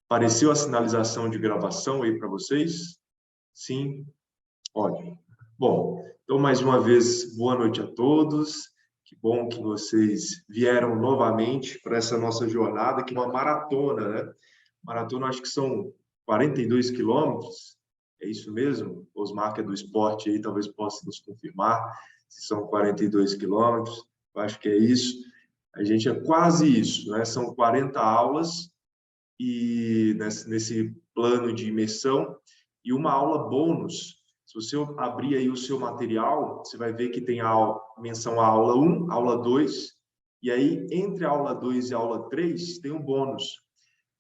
Apareceu a sinalização de gravação aí para vocês? Sim? Ótimo. Bom, então, mais uma vez, boa noite a todos. Que bom que vocês vieram novamente para essa nossa jornada, que é uma maratona, né? Maratona, acho que são 42 quilômetros. É isso mesmo? Osmar, que é do esporte aí, talvez possa nos confirmar se são 42 quilômetros. Eu acho que é isso. A gente é quase isso, né? São 40 aulas e nesse plano de imersão e uma aula bônus. Se você abrir aí o seu material, você vai ver que tem a menção à aula 1, aula 2, e aí entre a aula 2 e a aula 3 tem um bônus,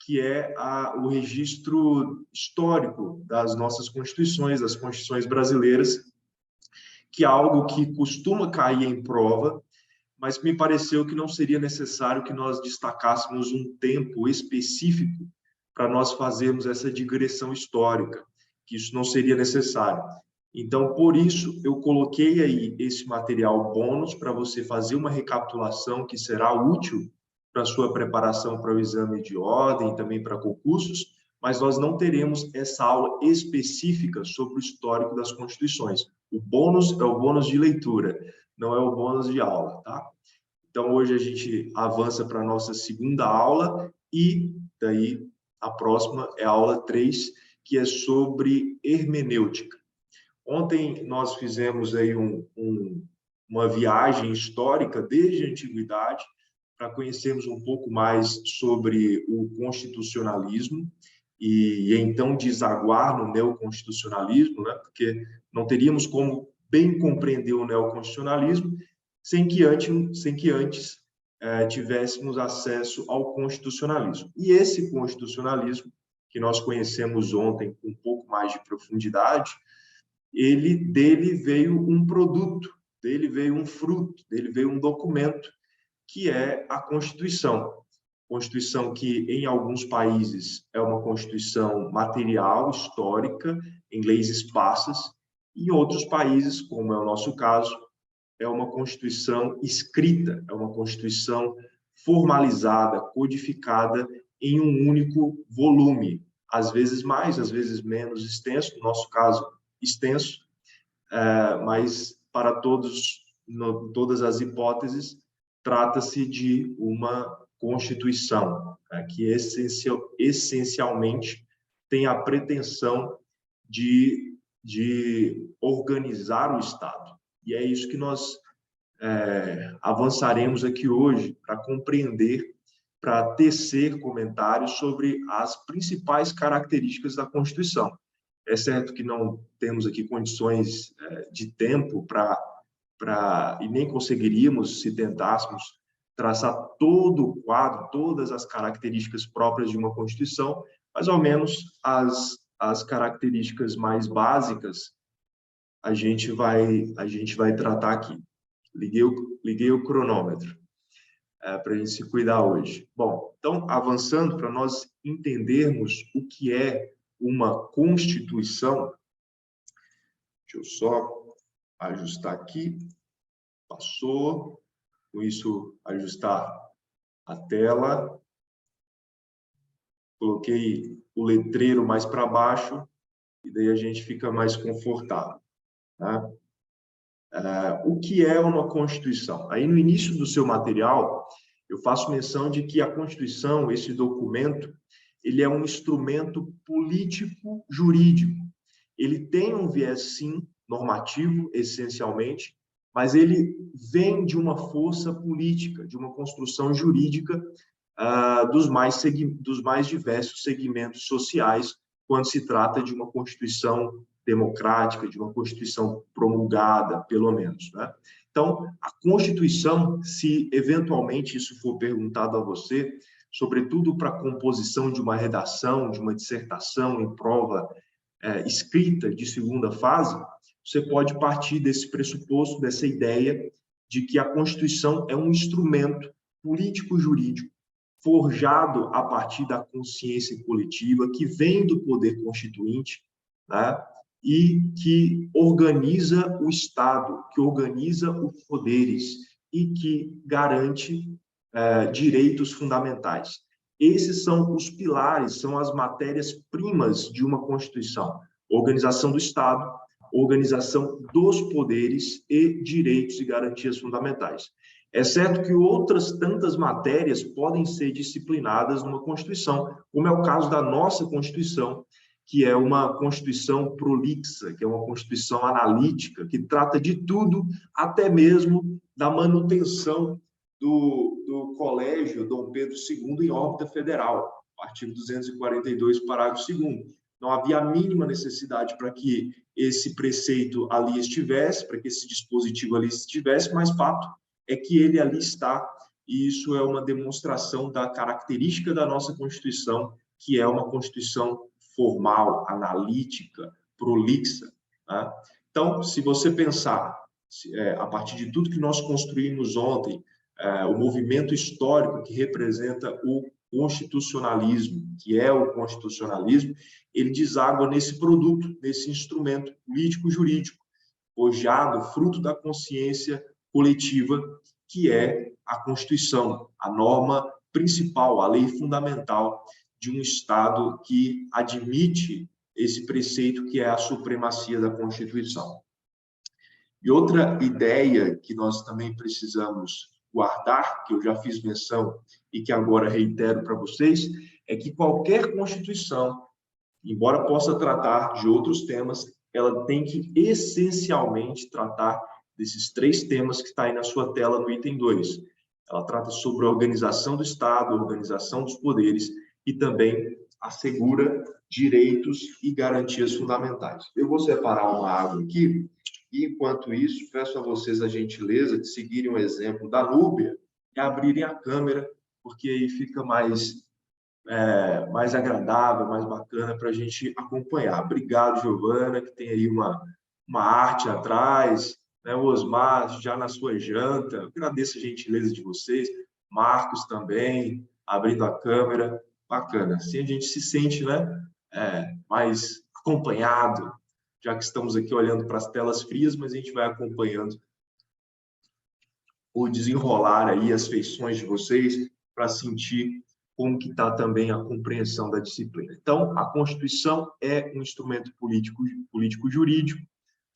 que é o registro histórico das nossas constituições, das constituições brasileiras, que é algo que costuma cair em prova, mas me pareceu que não seria necessário que nós destacássemos um tempo específico para nós fazermos essa digressão histórica, que isso não seria necessário. Então, por isso, eu coloquei aí esse material bônus para você fazer uma recapitulação que será útil para a sua preparação para o exame de ordem e também para concursos, mas nós não teremos essa aula específica sobre o histórico das constituições. O bônus é o bônus de leitura, não é o bônus de aula, tá? Então, hoje a gente avança para a nossa segunda aula e daí a próxima é a aula 3, que é sobre hermenêutica. Ontem nós fizemos aí uma viagem histórica desde a antiguidade para conhecermos um pouco mais sobre o constitucionalismo e então desaguar no neoconstitucionalismo, né? Porque não teríamos como bem compreender o neoconstitucionalismo sem que antes tivéssemos acesso ao constitucionalismo. E esse constitucionalismo, que nós conhecemos ontem com um pouco mais de profundidade, dele veio um produto, dele veio um fruto, dele veio um documento, que é a Constituição. Constituição que, em alguns países, é uma Constituição material, histórica, em leis esparsas, e em outros países, como é o nosso caso, é uma Constituição escrita, é uma Constituição formalizada, codificada em um único volume, às vezes mais, às vezes menos extenso, no nosso caso, extenso, mas para todas as hipóteses, trata-se de uma Constituição, que essencialmente tem a pretensão de organizar o Estado. E é isso que nós avançaremos aqui hoje para compreender, para tecer comentários sobre as principais características da Constituição. É certo que não temos aqui condições de tempo e nem conseguiríamos, se tentássemos, traçar todo o quadro, todas as características próprias de uma Constituição, mas ao menos as características mais básicas a gente vai tratar aqui. Liguei o cronômetro para a gente se cuidar hoje. Bom, então, avançando para nós entendermos o que é uma Constituição, deixa eu só ajustar aqui, passou, com isso ajustar a tela, coloquei o letreiro mais para baixo, e daí a gente fica mais confortável, tá? O que é uma Constituição? Aí no início do seu material, eu faço menção de que a Constituição, esse documento, ele é um instrumento político-jurídico. Ele tem um viés, sim, normativo, essencialmente, mas ele vem de uma força política, de uma construção jurídica dos mais diversos segmentos sociais, quando se trata de uma Constituição democrática, de uma Constituição promulgada, pelo menos, né? Então, a Constituição, se eventualmente isso for perguntado a você, sobretudo para a composição de uma redação, de uma dissertação em prova escrita de segunda fase, você pode partir desse pressuposto, dessa ideia de que a Constituição é um instrumento político-jurídico forjado a partir da consciência coletiva, que vem do poder constituinte, né? E que organiza o Estado, que organiza os poderes e que garante direitos fundamentais. Esses são os pilares, são as matérias-primas de uma Constituição. Organização do Estado, organização dos poderes e direitos e garantias fundamentais. É certo que outras tantas matérias podem ser disciplinadas numa Constituição, como é o caso da nossa Constituição, que é uma Constituição prolixa, que é uma Constituição analítica, que trata de tudo, até mesmo da manutenção do Colégio Dom Pedro II em órbita federal, artigo 242, parágrafo 2º. Não havia a mínima necessidade para que esse preceito ali estivesse, para que esse dispositivo ali estivesse, mas fato é que ele ali está, e isso é uma demonstração da característica da nossa Constituição, que é uma Constituição formal, analítica, prolixa. Tá? Então, se você pensar, a partir de tudo que nós construímos ontem, o movimento histórico que representa o constitucionalismo, que é o constitucionalismo, ele deságua nesse produto, nesse instrumento político-jurídico, forjado, fruto da consciência coletiva, que é a Constituição, a norma principal, a lei fundamental de um Estado que admite esse preceito que é a supremacia da Constituição. E outra ideia que nós também precisamos guardar, que eu já fiz menção e que agora reitero para vocês, é que qualquer Constituição, embora possa tratar de outros temas, ela tem que essencialmente tratar desses 3 temas que está aí na sua tela no item 2. Ela trata sobre a organização do Estado, a organização dos poderes e também assegura direitos e garantias fundamentais. Eu vou separar uma água aqui e, enquanto isso, peço a vocês a gentileza de seguirem o exemplo da Núbia e abrirem a câmera, porque aí fica mais agradável, mais bacana para a gente acompanhar. Obrigado, Giovana, que tem aí uma arte atrás, né? O Osmar, já na sua janta. Eu agradeço a gentileza de vocês. Marcos também, abrindo a câmera. Bacana. Assim a gente se sente, né, mais acompanhado, já que estamos aqui olhando para as telas frias, mas a gente vai acompanhando o desenrolar aí, as feições de vocês, para sentir como que está também a compreensão da disciplina. Então, a Constituição é um instrumento político-jurídico,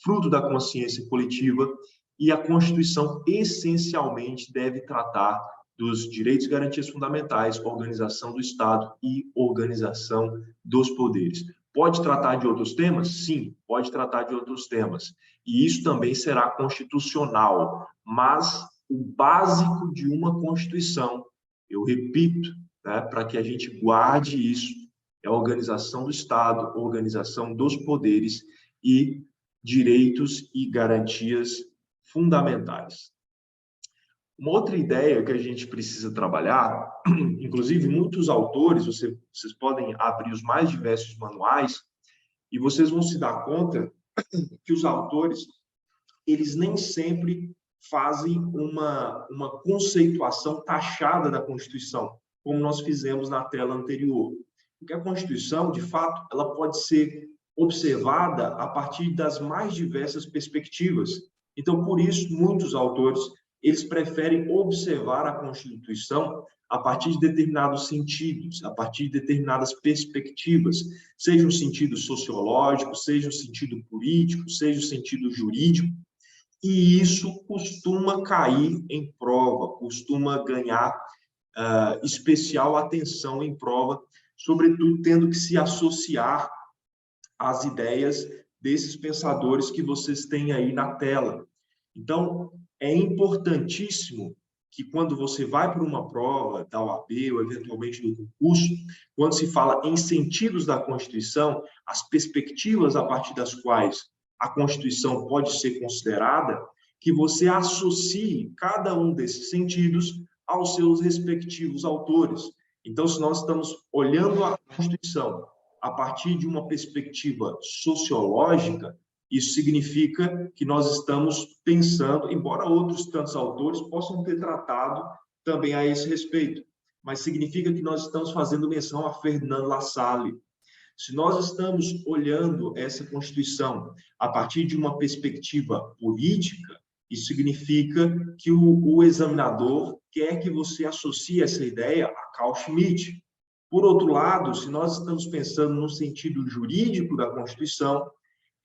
fruto da consciência coletiva, e a Constituição, essencialmente, deve tratar dos direitos e garantias fundamentais, organização do Estado e organização dos poderes. Pode tratar de outros temas? Sim, pode tratar de outros temas. E isso também será constitucional, mas o básico de uma Constituição, eu repito, né, para que a gente guarde isso, é a organização do Estado, organização dos poderes e direitos e garantias fundamentais. Uma outra ideia que a gente precisa trabalhar, inclusive muitos autores, vocês podem abrir os mais diversos manuais e vocês vão se dar conta que os autores, eles nem sempre fazem uma conceituação taxada da Constituição, como nós fizemos na tela anterior. Porque a Constituição, de fato, ela pode ser observada a partir das mais diversas perspectivas. Então, por isso, muitos autores, eles preferem observar a Constituição a partir de determinados sentidos, a partir de determinadas perspectivas, seja o sentido sociológico, seja o sentido político, seja o sentido jurídico, e isso costuma cair em prova, costuma ganhar especial atenção em prova, sobretudo tendo que se associar às ideias desses pensadores que vocês têm aí na tela. Então, é importantíssimo que quando você vai para uma prova da OAB ou eventualmente do concurso, quando se fala em sentidos da Constituição, as perspectivas a partir das quais a Constituição pode ser considerada, que você associe cada um desses sentidos aos seus respectivos autores. Então, se nós estamos olhando a Constituição a partir de uma perspectiva sociológica, isso significa que nós estamos pensando, embora outros tantos autores possam ter tratado também a esse respeito, mas significa que nós estamos fazendo menção a Ferdinand Lassalle. Se nós estamos olhando essa Constituição a partir de uma perspectiva política, isso significa que o examinador quer que você associe essa ideia a Carl Schmitt, Por outro lado, se nós estamos pensando no sentido jurídico da Constituição,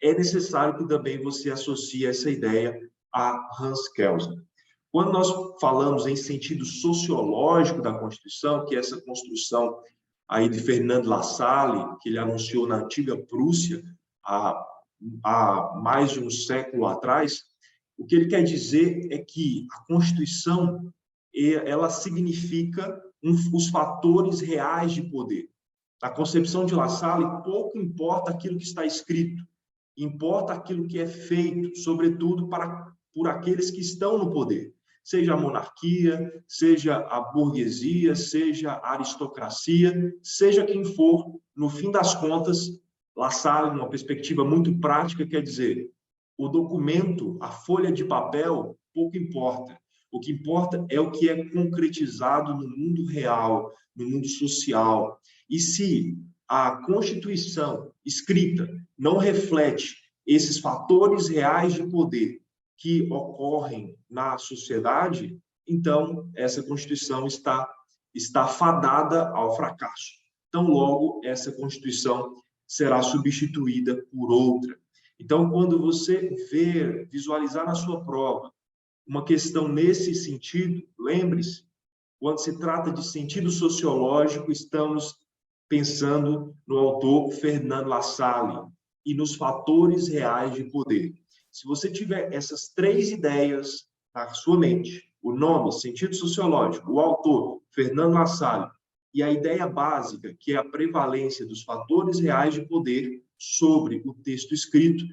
é necessário que também você associe essa ideia a Hans Kelsen. Quando nós falamos em sentido sociológico da Constituição, que é essa construção aí de Fernand Lassalle, que ele anunciou na antiga Prússia há mais de um século atrás, o que ele quer dizer é que a Constituição ela significa os fatores reais de poder. Na concepção de Lassalle, pouco importa aquilo que está escrito, importa aquilo que é feito, sobretudo por aqueles que estão no poder, seja a monarquia, seja a burguesia, seja a aristocracia, seja quem for, no fim das contas, Lassalle, numa perspectiva muito prática, quer dizer, o documento, a folha de papel, pouco importa. O que importa é o que é concretizado no mundo real, no mundo social. E se a Constituição escrita não reflete esses fatores reais de poder que ocorrem na sociedade, então essa Constituição está fadada ao fracasso. Então, logo, essa Constituição será substituída por outra. Então, quando você visualizar na sua prova uma questão nesse sentido, lembre-se, quando se trata de sentido sociológico, estamos pensando no autor Fernand Lassalle e nos fatores reais de poder. Se você tiver essas três ideias na sua mente, o nome, sentido sociológico, o autor, Fernand Lassalle, e a ideia básica, que é a prevalência dos fatores reais de poder sobre o texto escrito,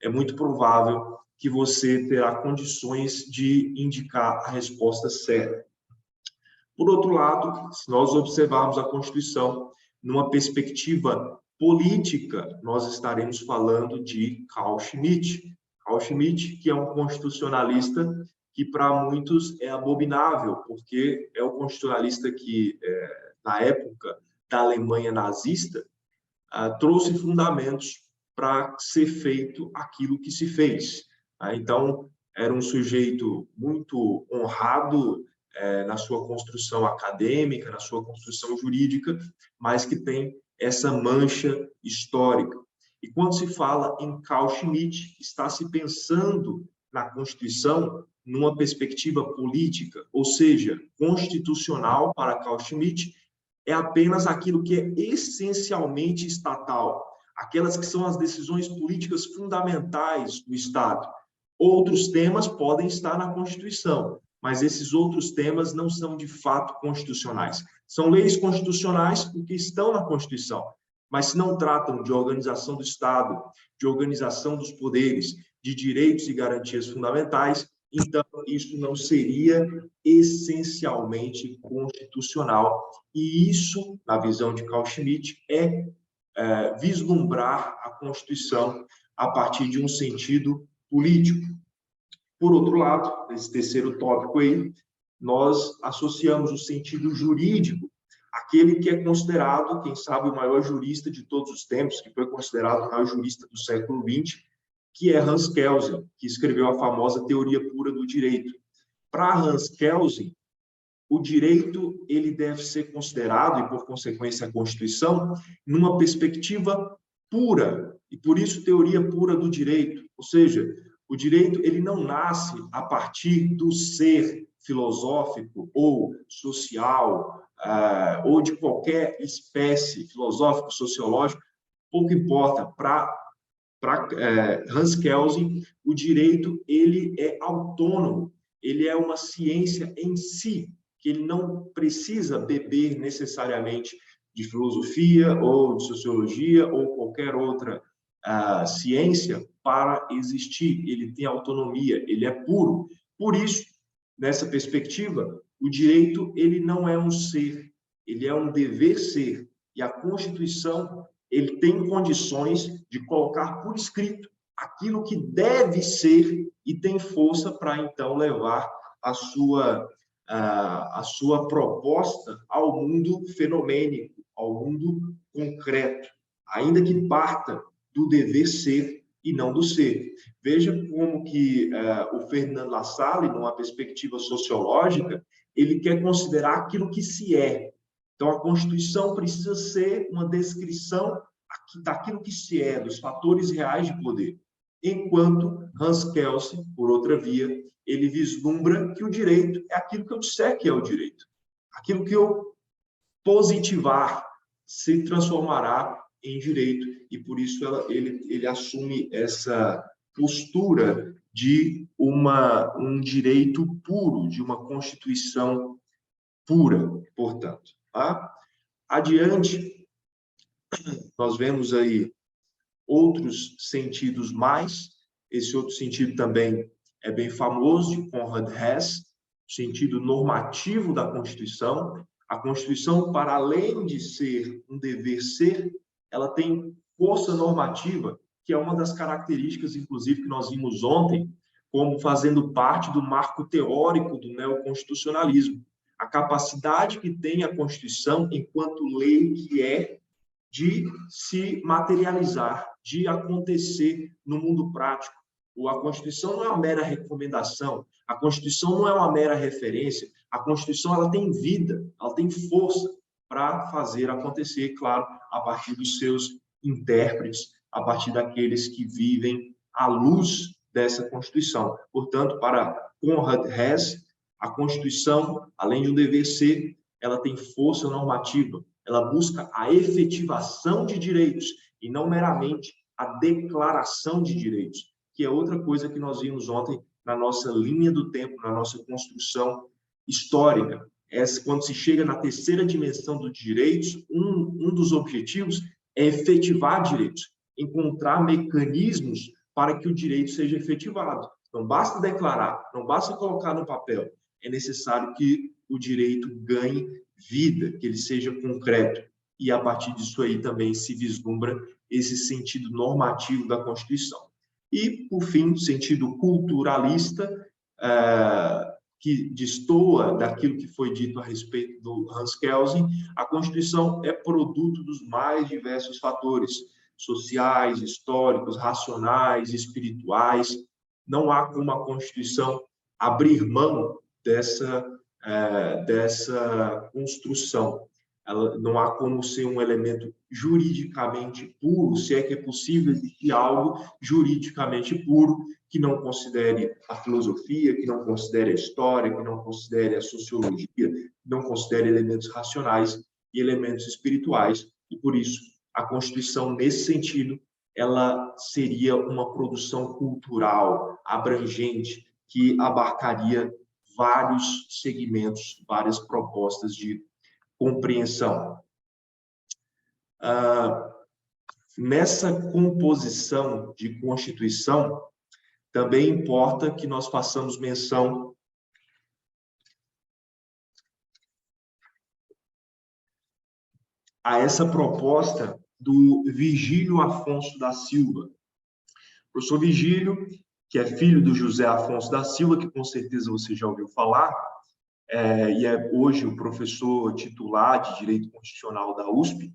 é muito provável que você terá condições de indicar a resposta certa. Por outro lado, se nós observarmos a Constituição numa perspectiva política, nós estaremos falando de Carl Schmitt. Carl Schmitt, que é um constitucionalista que para muitos é abominável, porque é o constitucionalista que, na época da Alemanha nazista, trouxe fundamentos para ser feito aquilo que se fez. Então, era um sujeito muito honrado na sua construção acadêmica, na sua construção jurídica, mas que tem essa mancha histórica. E quando se fala em Carl Schmitt, está se pensando na Constituição numa perspectiva política, ou seja, constitucional para Carl Schmitt é apenas aquilo que é essencialmente estatal, aquelas que são as decisões políticas fundamentais do Estado. Outros temas podem estar na Constituição, mas esses outros temas não são de fato constitucionais. São leis constitucionais porque estão na Constituição, mas se não tratam de organização do Estado, de organização dos poderes, de direitos e garantias fundamentais, então isso não seria essencialmente constitucional. E isso, na visão de Carl Schmitt, é vislumbrar a Constituição a partir de um sentido político. Por outro lado, nesse terceiro tópico aí, nós associamos o sentido jurídico, aquele que é considerado, quem sabe, o maior jurista de todos os tempos, que foi considerado o maior jurista do século XX, que é Hans Kelsen, que escreveu a famosa Teoria Pura do Direito. Para Hans Kelsen, o direito ele deve ser considerado, e por consequência a Constituição, numa perspectiva pura, e por isso teoria pura do direito, ou seja, o direito ele não nasce a partir do ser filosófico ou social, ou de qualquer espécie filosófico, sociológico, pouco importa. Para Hans Kelsen, o direito ele é autônomo, ele é uma ciência em si, que ele não precisa beber necessariamente de filosofia ou de sociologia ou qualquer outra ciência para existir. Ele tem autonomia, ele é puro. Por isso, nessa perspectiva, o direito ele não é um ser, ele é um dever ser. E a Constituição ele tem condições de colocar por escrito aquilo que deve ser e tem força para então levar a sua proposta ao mundo fenomênico, ao mundo concreto, ainda que parta do dever ser e não do ser. Veja como que o Fernand Lassalle, numa perspectiva sociológica, ele quer considerar aquilo que se é. Então, a Constituição precisa ser uma descrição daquilo que se é, dos fatores reais de poder. Enquanto Hans Kelsen, por outra via, ele vislumbra que o direito é aquilo que eu disser que é o direito. Aquilo que eu positivar se transformará em direito, e por isso ele assume essa postura de um direito puro, de uma Constituição pura, portanto. Tá? Adiante, nós vemos aí outros sentidos mais. Esse outro sentido também é bem famoso, de Conrad Hess, o sentido normativo da Constituição. A Constituição, para além de ser um dever ser, ela tem força normativa, que é uma das características, inclusive, que nós vimos ontem, como fazendo parte do marco teórico do neoconstitucionalismo. A capacidade que tem a Constituição, enquanto lei que é, de se materializar, de acontecer no mundo prático. A Constituição não é uma mera recomendação, a Constituição não é uma mera referência, a Constituição ela tem vida, ela tem força para fazer acontecer, claro, a partir dos seus intérpretes, a partir daqueles que vivem à luz dessa Constituição. Portanto, para Conrad Hess, a Constituição, além de um dever ser, ela tem força normativa, ela busca a efetivação de direitos e não meramente a declaração de direitos, que é outra coisa que nós vimos ontem na nossa linha do tempo, na nossa construção histórica. Quando se chega na terceira dimensão dos direitos, um dos objetivos é efetivar direitos, encontrar mecanismos para que o direito seja efetivado. Não basta declarar, não basta colocar no papel, é necessário que o direito ganhe vida, que ele seja concreto. E a partir disso aí também se vislumbra esse sentido normativo da Constituição. E, por fim, o sentido culturalista, que destoa daquilo que foi dito a respeito do Hans Kelsen. A Constituição é produto dos mais diversos fatores sociais, históricos, racionais, espirituais. Não há como a Constituição abrir mão dessa construção. Ela, não há como ser um elemento juridicamente puro, se é que é possível existir algo juridicamente puro que não considere a filosofia, que não considere a história, que não considere a sociologia, que não considere elementos racionais e elementos espirituais. E, por isso, a Constituição, nesse sentido, ela seria uma produção cultural abrangente que abarcaria vários segmentos, várias propostas de compreensão. Nessa composição de Constituição, também importa que nós façamos menção a essa proposta do Virgílio Afonso da Silva. O professor Virgílio, que é filho do José Afonso da Silva, que com certeza você já ouviu falar, e é hoje o professor titular de Direito Constitucional da USP,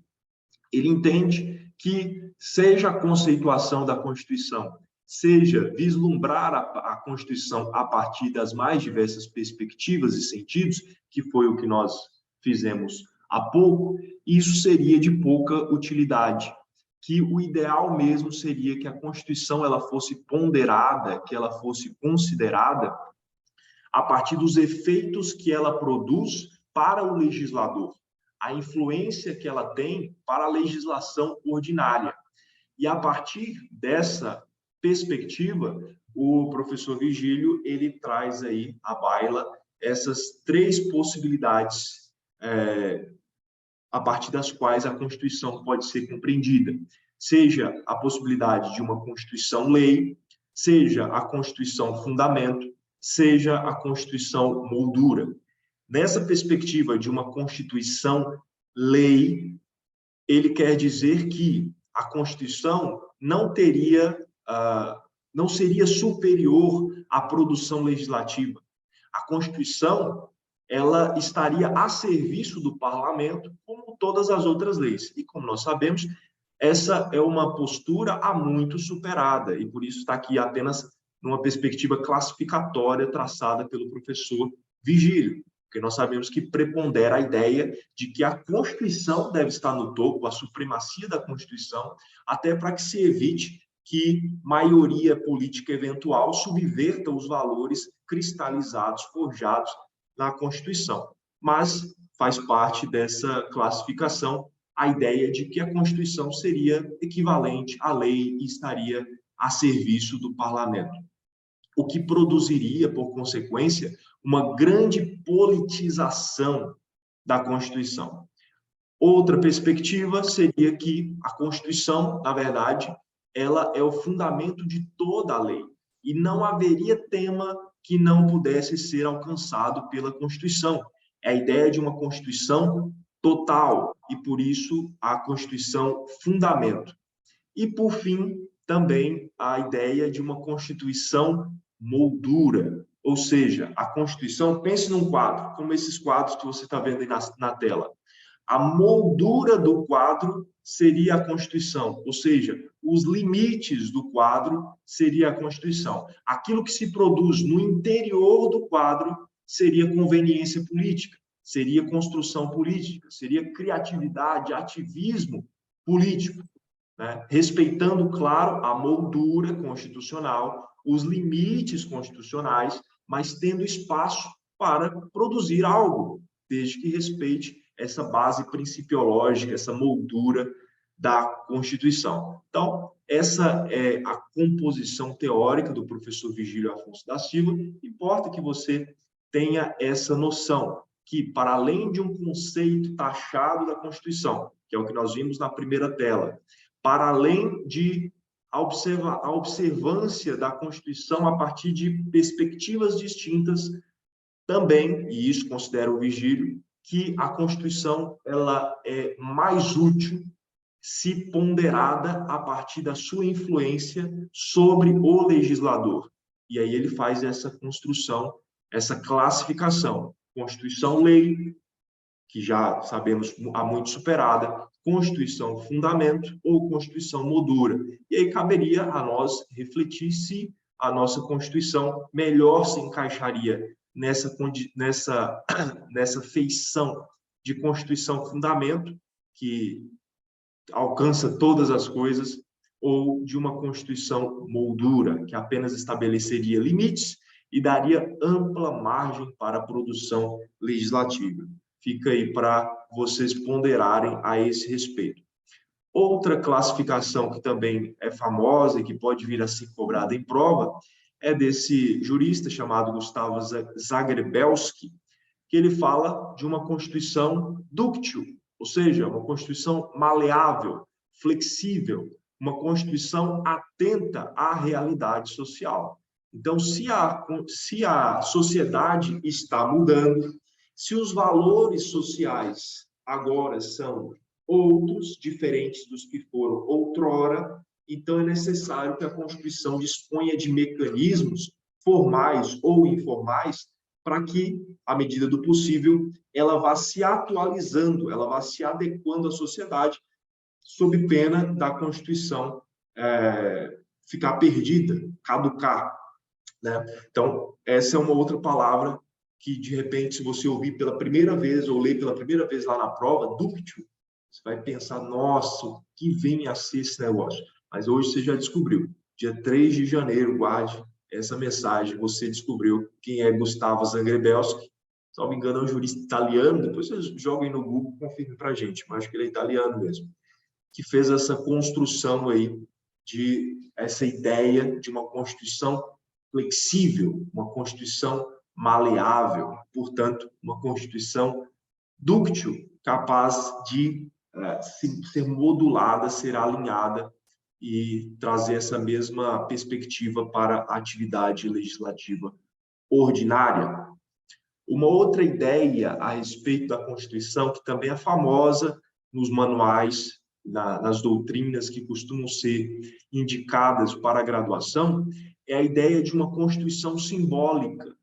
ele entende que seja a conceituação da Constituição, seja vislumbrar a Constituição a partir das mais diversas perspectivas e sentidos, que foi o que nós fizemos há pouco, isso seria de pouca utilidade, que o ideal mesmo seria que a Constituição ela fosse ponderada, que ela fosse considerada a partir dos efeitos que ela produz para o legislador, a influência que ela tem para a legislação ordinária. E a partir dessa perspectiva, o professor Virgílio, ele traz aí à baila essas três possibilidades a partir das quais a Constituição pode ser compreendida. Seja a possibilidade de uma Constituição-lei, seja a Constituição-fundamento, seja a Constituição moldura. Nessa perspectiva de uma Constituição-lei, ele quer dizer que a Constituição não seria superior à produção legislativa. A Constituição, ela estaria a serviço do parlamento, como todas as outras leis. E, como nós sabemos, essa é uma postura há muito superada, e por isso está aqui apenas numa perspectiva classificatória traçada pelo professor Virgílio. porque nós sabemos que prepondera a ideia de que a Constituição deve estar no topo, a supremacia da Constituição, até para que se evite que maioria política eventual subverta os valores cristalizados, forjados na Constituição. Mas faz parte dessa classificação a ideia de que a Constituição seria equivalente à lei e estaria a serviço do parlamento, o que produziria, por consequência, uma grande politização da Constituição. Outra perspectiva seria que a Constituição, na verdade, ela é o fundamento de toda a lei, e não haveria tema que não pudesse ser alcançado pela Constituição. É a ideia de uma Constituição total, e por isso a Constituição fundamento. E, por fim, também a ideia de uma Constituição moldura, ou seja, a Constituição, pense num quadro, como esses quadros que você está vendo aí na tela. A moldura do quadro seria a Constituição, ou seja, os limites do quadro seria a Constituição. Aquilo que se produz no interior do quadro seria conveniência política, seria construção política, seria criatividade, ativismo político, né? Respeitando, claro, a moldura constitucional, os limites constitucionais, mas tendo espaço para produzir algo, desde que respeite essa base principiológica, essa moldura da Constituição. Então, essa é a composição teórica do professor Virgílio Afonso da Silva. Importa que você tenha essa noção, que, para além de um conceito taxado da Constituição, que é o que nós vimos na primeira tela, para além de a observância da Constituição a partir de perspectivas distintas, também, e isso considera o Virgílio, que a Constituição ela é mais útil se ponderada a partir da sua influência sobre o legislador. E aí ele faz essa construção, essa classificação. Constituição-lei, que já sabemos há muito superada, Constituição fundamento ou Constituição moldura. E aí caberia a nós refletir se a nossa Constituição melhor se encaixaria nessa feição de Constituição fundamento, que alcança todas as coisas, ou de uma Constituição moldura, que apenas estabeleceria limites e daria ampla margem para a produção legislativa. Fica aí para vocês ponderarem a esse respeito. Outra classificação que também é famosa e que pode vir a ser cobrada em prova é desse jurista chamado Gustavo Zagrebelsky, que ele fala de uma Constituição dúctil, ou seja, uma Constituição maleável, flexível, uma Constituição atenta à realidade social. Então, se a sociedade está mudando, se os valores sociais agora são outros, diferentes dos que foram outrora, então é necessário que a Constituição disponha de mecanismos formais ou informais para que, à medida do possível, ela vá se atualizando, ela vá se adequando à sociedade, sob pena da Constituição ficar perdida, caducar, né? Então, essa é uma outra palavra que, de repente, se você ouvir pela primeira vez ou ler pela primeira vez lá na prova, dúctil, você vai pensar, nossa, o que vem a ser esse negócio? Mas hoje você já descobriu. Dia 3 de janeiro, guarde essa mensagem, você descobriu quem é Gustavo Zagrebelsky. Se não me engano, é um jurista italiano, depois vocês joguem no Google e confirmem para a gente, mas acho que ele é italiano mesmo, que fez essa construção aí de essa ideia de uma Constituição flexível, uma Constituição maleável, portanto, uma Constituição dúctil, capaz de ser modulada, ser alinhada e trazer essa mesma perspectiva para a atividade legislativa ordinária. Uma outra ideia a respeito da Constituição, que também é famosa nos manuais, nas doutrinas que costumam ser indicadas para a graduação, é a ideia de uma Constituição simbólica.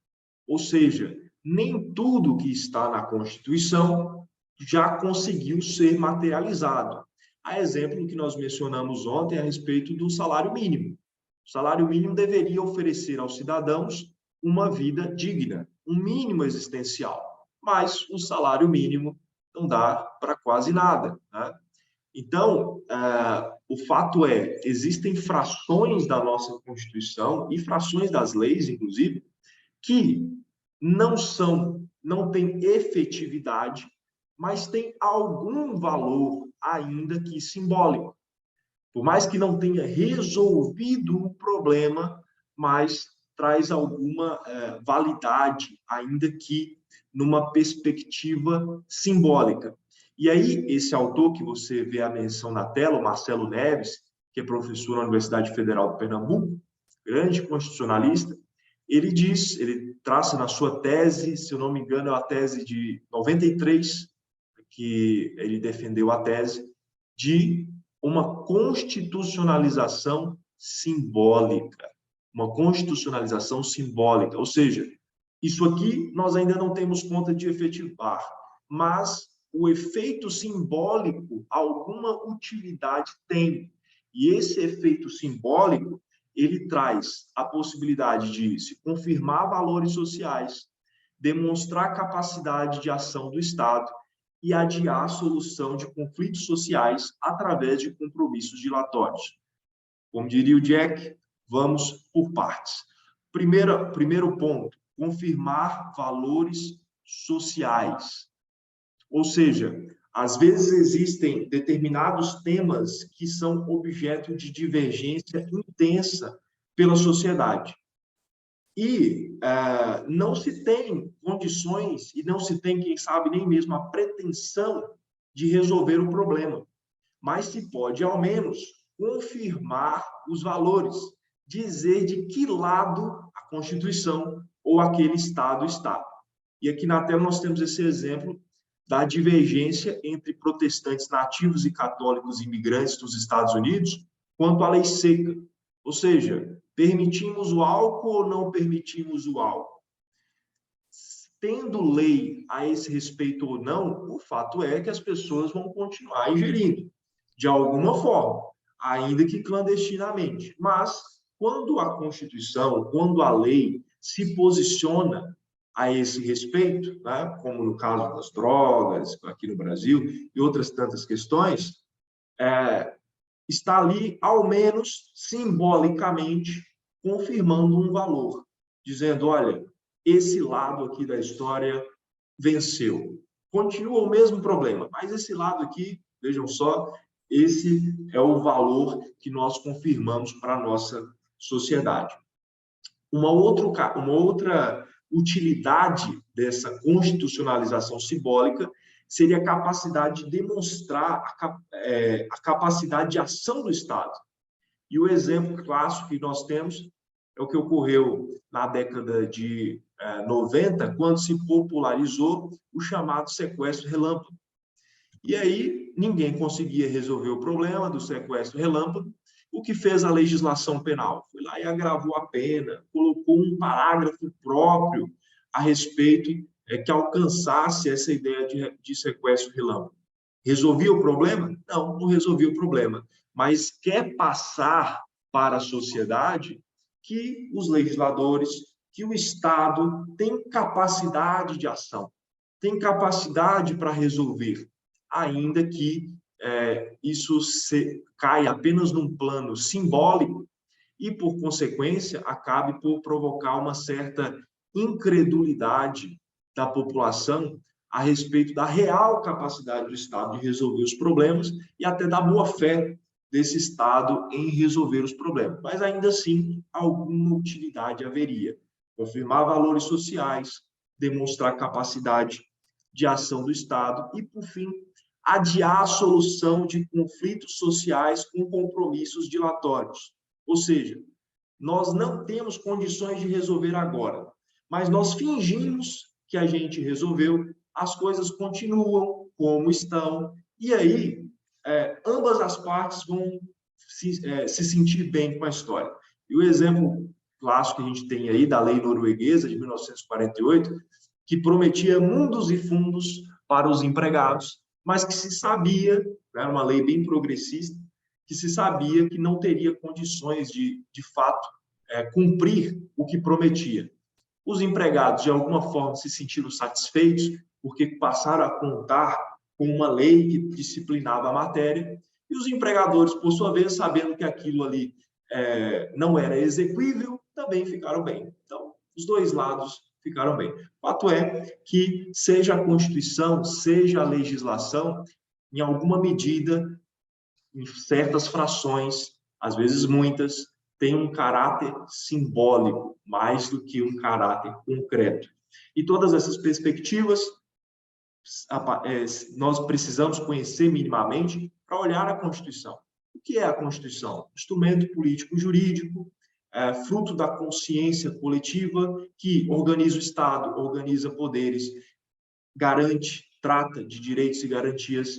Ou seja, nem tudo que está na Constituição já conseguiu ser materializado. A exemplo que nós mencionamos ontem a respeito do salário mínimo. O salário mínimo deveria oferecer aos cidadãos uma vida digna, um mínimo existencial. mas o salário mínimo não dá para quase nada, né? Então, o fato é, existem frações da nossa Constituição e frações das leis, inclusive, que não têm efetividade, mas têm algum valor, ainda que simbólico. Por mais que não tenha resolvido o problema, mas traz alguma validade, ainda que numa perspectiva simbólica. E aí, esse autor que você vê a menção na tela, o Marcelo Neves, que é professor na Universidade Federal de Pernambuco, grande constitucionalista, ele traça na sua tese, se eu não me engano, é a tese de 93, que ele defendeu a tese, de uma constitucionalização simbólica. Uma constitucionalização simbólica, ou seja, isso aqui nós ainda não temos conta de efetivar, mas o efeito simbólico, alguma utilidade tem. E esse efeito simbólico, ele traz a possibilidade de se confirmar valores sociais, demonstrar capacidade de ação do Estado e adiar a solução de conflitos sociais através de compromissos dilatórios. Como diria o Jack, vamos por partes. Primeiro ponto, confirmar valores sociais. Ou seja, às vezes existem determinados temas que são objeto de divergência intensa pela sociedade. E não se tem condições, e não se tem, quem sabe, nem mesmo a pretensão de resolver o problema. Mas se pode, ao menos, confirmar os valores, dizer de que lado a Constituição ou aquele Estado está. E aqui na tela nós temos esse exemplo da divergência entre protestantes nativos e católicos imigrantes dos Estados Unidos quanto à lei seca. Ou seja, permitimos o álcool ou não permitimos o álcool? Tendo lei a esse respeito ou não, o fato é que as pessoas vão continuar ingerindo, de alguma forma, ainda que clandestinamente. Mas, quando a Constituição, quando a lei se posiciona a esse respeito, né, como no caso das drogas, aqui no Brasil, e outras tantas questões, está ali, ao menos simbolicamente, confirmando um valor, dizendo, olha, esse lado aqui da história venceu. Continua o mesmo problema, mas esse lado aqui, vejam só, esse é o valor que nós confirmamos para a nossa sociedade. Uma outra utilidade dessa constitucionalização simbólica seria a capacidade de demonstrar a capacidade de ação do Estado. E o exemplo clássico que nós temos é o que ocorreu na década de 90, quando se popularizou o chamado sequestro relâmpago. E aí ninguém conseguia resolver o problema do sequestro relâmpago. O que fez a legislação penal? Foi lá e agravou a pena, colocou um parágrafo próprio a respeito que alcançasse essa ideia de sequestro relâmpago. Resolvia o problema? Não, não resolvia o problema. Mas quer passar para a sociedade que os legisladores, que o Estado tem capacidade de ação, tem capacidade para resolver, ainda que isso caia apenas num plano simbólico e, por consequência, acabe por provocar uma certa incredulidade da população a respeito da real capacidade do Estado de resolver os problemas e até da boa-fé desse Estado em resolver os problemas. Mas, ainda assim, alguma utilidade haveria. Confirmar valores sociais, demonstrar capacidade de ação do Estado e, por fim, adiar a solução de conflitos sociais com compromissos dilatórios. Ou seja, nós não temos condições de resolver agora, mas nós fingimos que a gente resolveu, as coisas continuam como estão, e aí ambas as partes vão se sentir bem com a história. E o exemplo clássico que a gente tem aí da lei norueguesa de 1948, que prometia mundos e fundos para os empregados, mas que se sabia, era uma lei bem progressista, que se sabia que não teria condições de fato, cumprir o que prometia. Os empregados, de alguma forma, se sentiram satisfeitos porque passaram a contar com uma lei que disciplinava a matéria, e os empregadores, por sua vez, sabendo que aquilo ali não era exequível, também ficaram bem. Então, os dois lados ficaram bem. O fato é que, seja a Constituição, seja a legislação, em alguma medida, em certas frações, às vezes muitas, tem um caráter simbólico, mais do que um caráter concreto. E todas essas perspectivas, nós precisamos conhecer minimamente para olhar a Constituição. O que é a Constituição? Instrumento político-jurídico, fruto da consciência coletiva que organiza o Estado, organiza poderes, garante, trata de direitos e garantias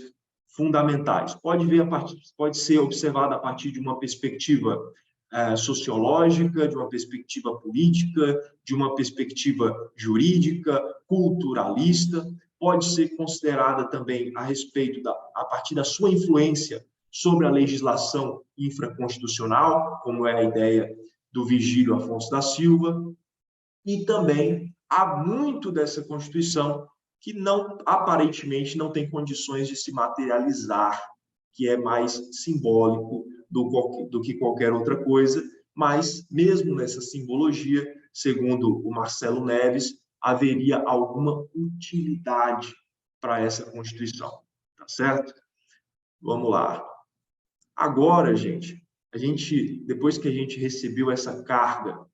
fundamentais. Pode ser observada a partir de uma perspectiva sociológica, de uma perspectiva política, de uma perspectiva jurídica, culturalista, pode ser considerada também a partir da sua influência sobre a legislação infraconstitucional, como é a ideia do Vigílio Afonso da Silva, e também há muito dessa Constituição que aparentemente não tem condições de se materializar, que é mais simbólico do que qualquer outra coisa, mas mesmo nessa simbologia, segundo o Marcelo Neves, haveria alguma utilidade para essa Constituição, tá certo? Vamos lá. Agora, gente, depois que a gente recebeu essa carga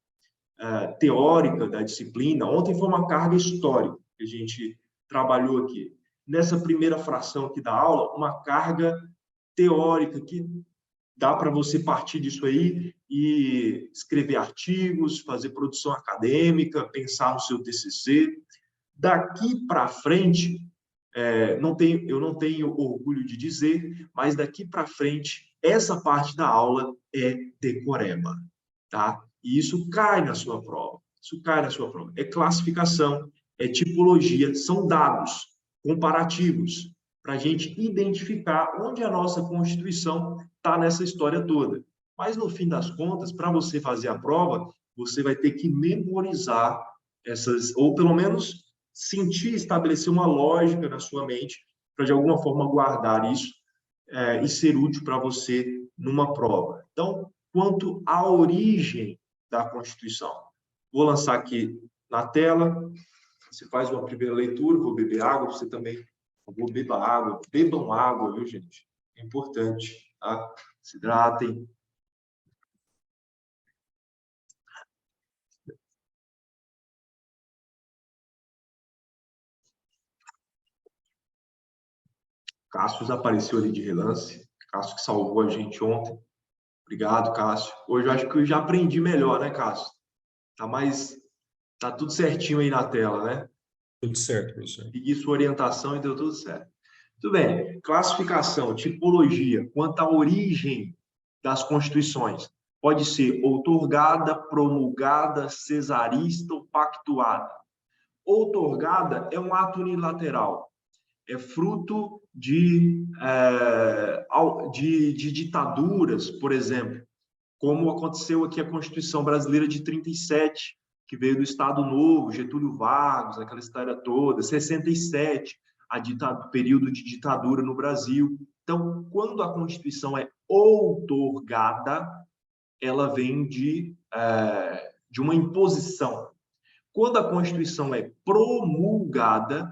teórica da disciplina, ontem foi uma carga histórica que a gente trabalhou aqui. Nessa primeira fração aqui da aula, uma carga teórica que dá para você partir disso aí e escrever artigos, fazer produção acadêmica, pensar no seu TCC. Daqui para frente, eu não tenho orgulho de dizer, mas daqui para frente, essa parte da aula é decoreba, tá? E isso cai na sua prova. Isso cai na sua prova. É classificação, é tipologia, são dados comparativos para a gente identificar onde a nossa Constituição está nessa história toda. Mas, no fim das contas, para você fazer a prova, você vai ter que memorizar essas, ou pelo menos sentir, estabelecer uma lógica na sua mente, para, de alguma forma, guardar isso e ser útil para você numa prova. Então, quanto à origem da Constituição, vou lançar aqui na tela, você faz uma primeira leitura, vou beber água, você também, bebam água, viu, gente? É importante, tá? Se hidratem. Cássio apareceu ali de relance, Cássio que salvou a gente ontem. Obrigado, Cássio. Hoje eu acho que eu já aprendi melhor, né, Cássio? Tá tudo certinho aí na tela, né? Tudo certo, professor. Segui sua orientação e deu tudo certo. Tudo bem. Classificação, tipologia, quanto à origem das constituições. Pode ser outorgada, promulgada, cesarista ou pactuada. Outorgada é um ato unilateral. É fruto de ditaduras, por exemplo, como aconteceu aqui a Constituição Brasileira de 37, que veio do Estado Novo, Getúlio Vargas, aquela história toda, 67, período de ditadura no Brasil. Então, quando a Constituição é outorgada, ela vem de uma imposição. Quando a Constituição é promulgada,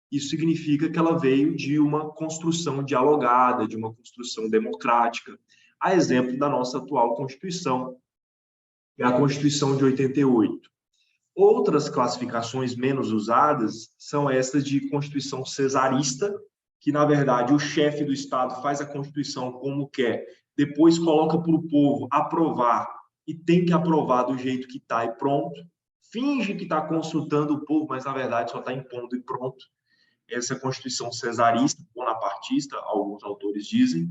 isso significa que ela veio de uma construção dialogada, de uma construção democrática. A exemplo da nossa atual Constituição, que é a Constituição de 88. Outras classificações menos usadas são essas de Constituição cesarista, que, na verdade, o chefe do Estado faz a Constituição como quer, depois coloca para o povo aprovar, e tem que aprovar do jeito que está e pronto. Finge que está consultando o povo, mas, na verdade, só está impondo e pronto. Essa é a Constituição cesarista, bonapartista, alguns autores dizem,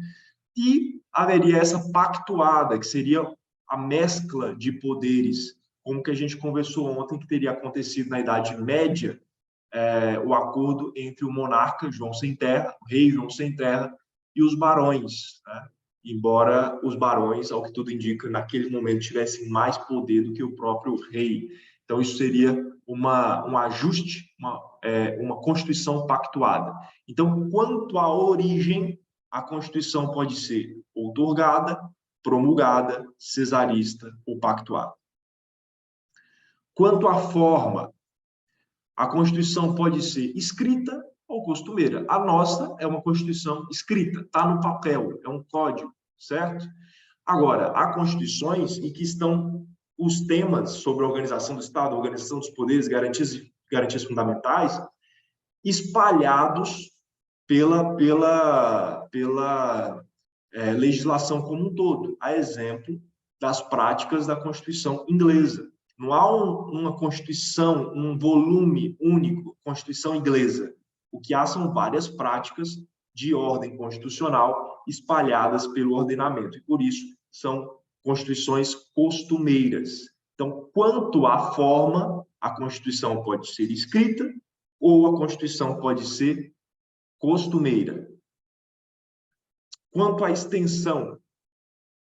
e haveria essa pactuada, que seria a mescla de poderes, como que a gente conversou ontem, que teria acontecido na Idade Média, o acordo entre o monarca João Sem Terra, o rei João Sem Terra, e os barões, né? Embora os barões, ao que tudo indica, naquele momento tivessem mais poder do que o próprio rei. Então, isso seria um ajuste, uma Constituição pactuada. Então, quanto à origem, a Constituição pode ser outorgada, promulgada, cesarista ou pactuada. Quanto à forma, a Constituição pode ser escrita ou costumeira. A nossa é uma Constituição escrita, está no papel, é um código, certo? Agora, há constituições em que estão os temas sobre a organização do Estado, organização dos poderes, garantias fundamentais, espalhados pela legislação como um todo, a exemplo das práticas da Constituição inglesa. Não há uma Constituição, um volume único, Constituição inglesa. O que há são várias práticas de ordem constitucional espalhadas pelo ordenamento, e por isso são constituições costumeiras. Então, quanto à forma, a Constituição pode ser escrita ou a Constituição pode ser costumeira. Quanto à extensão,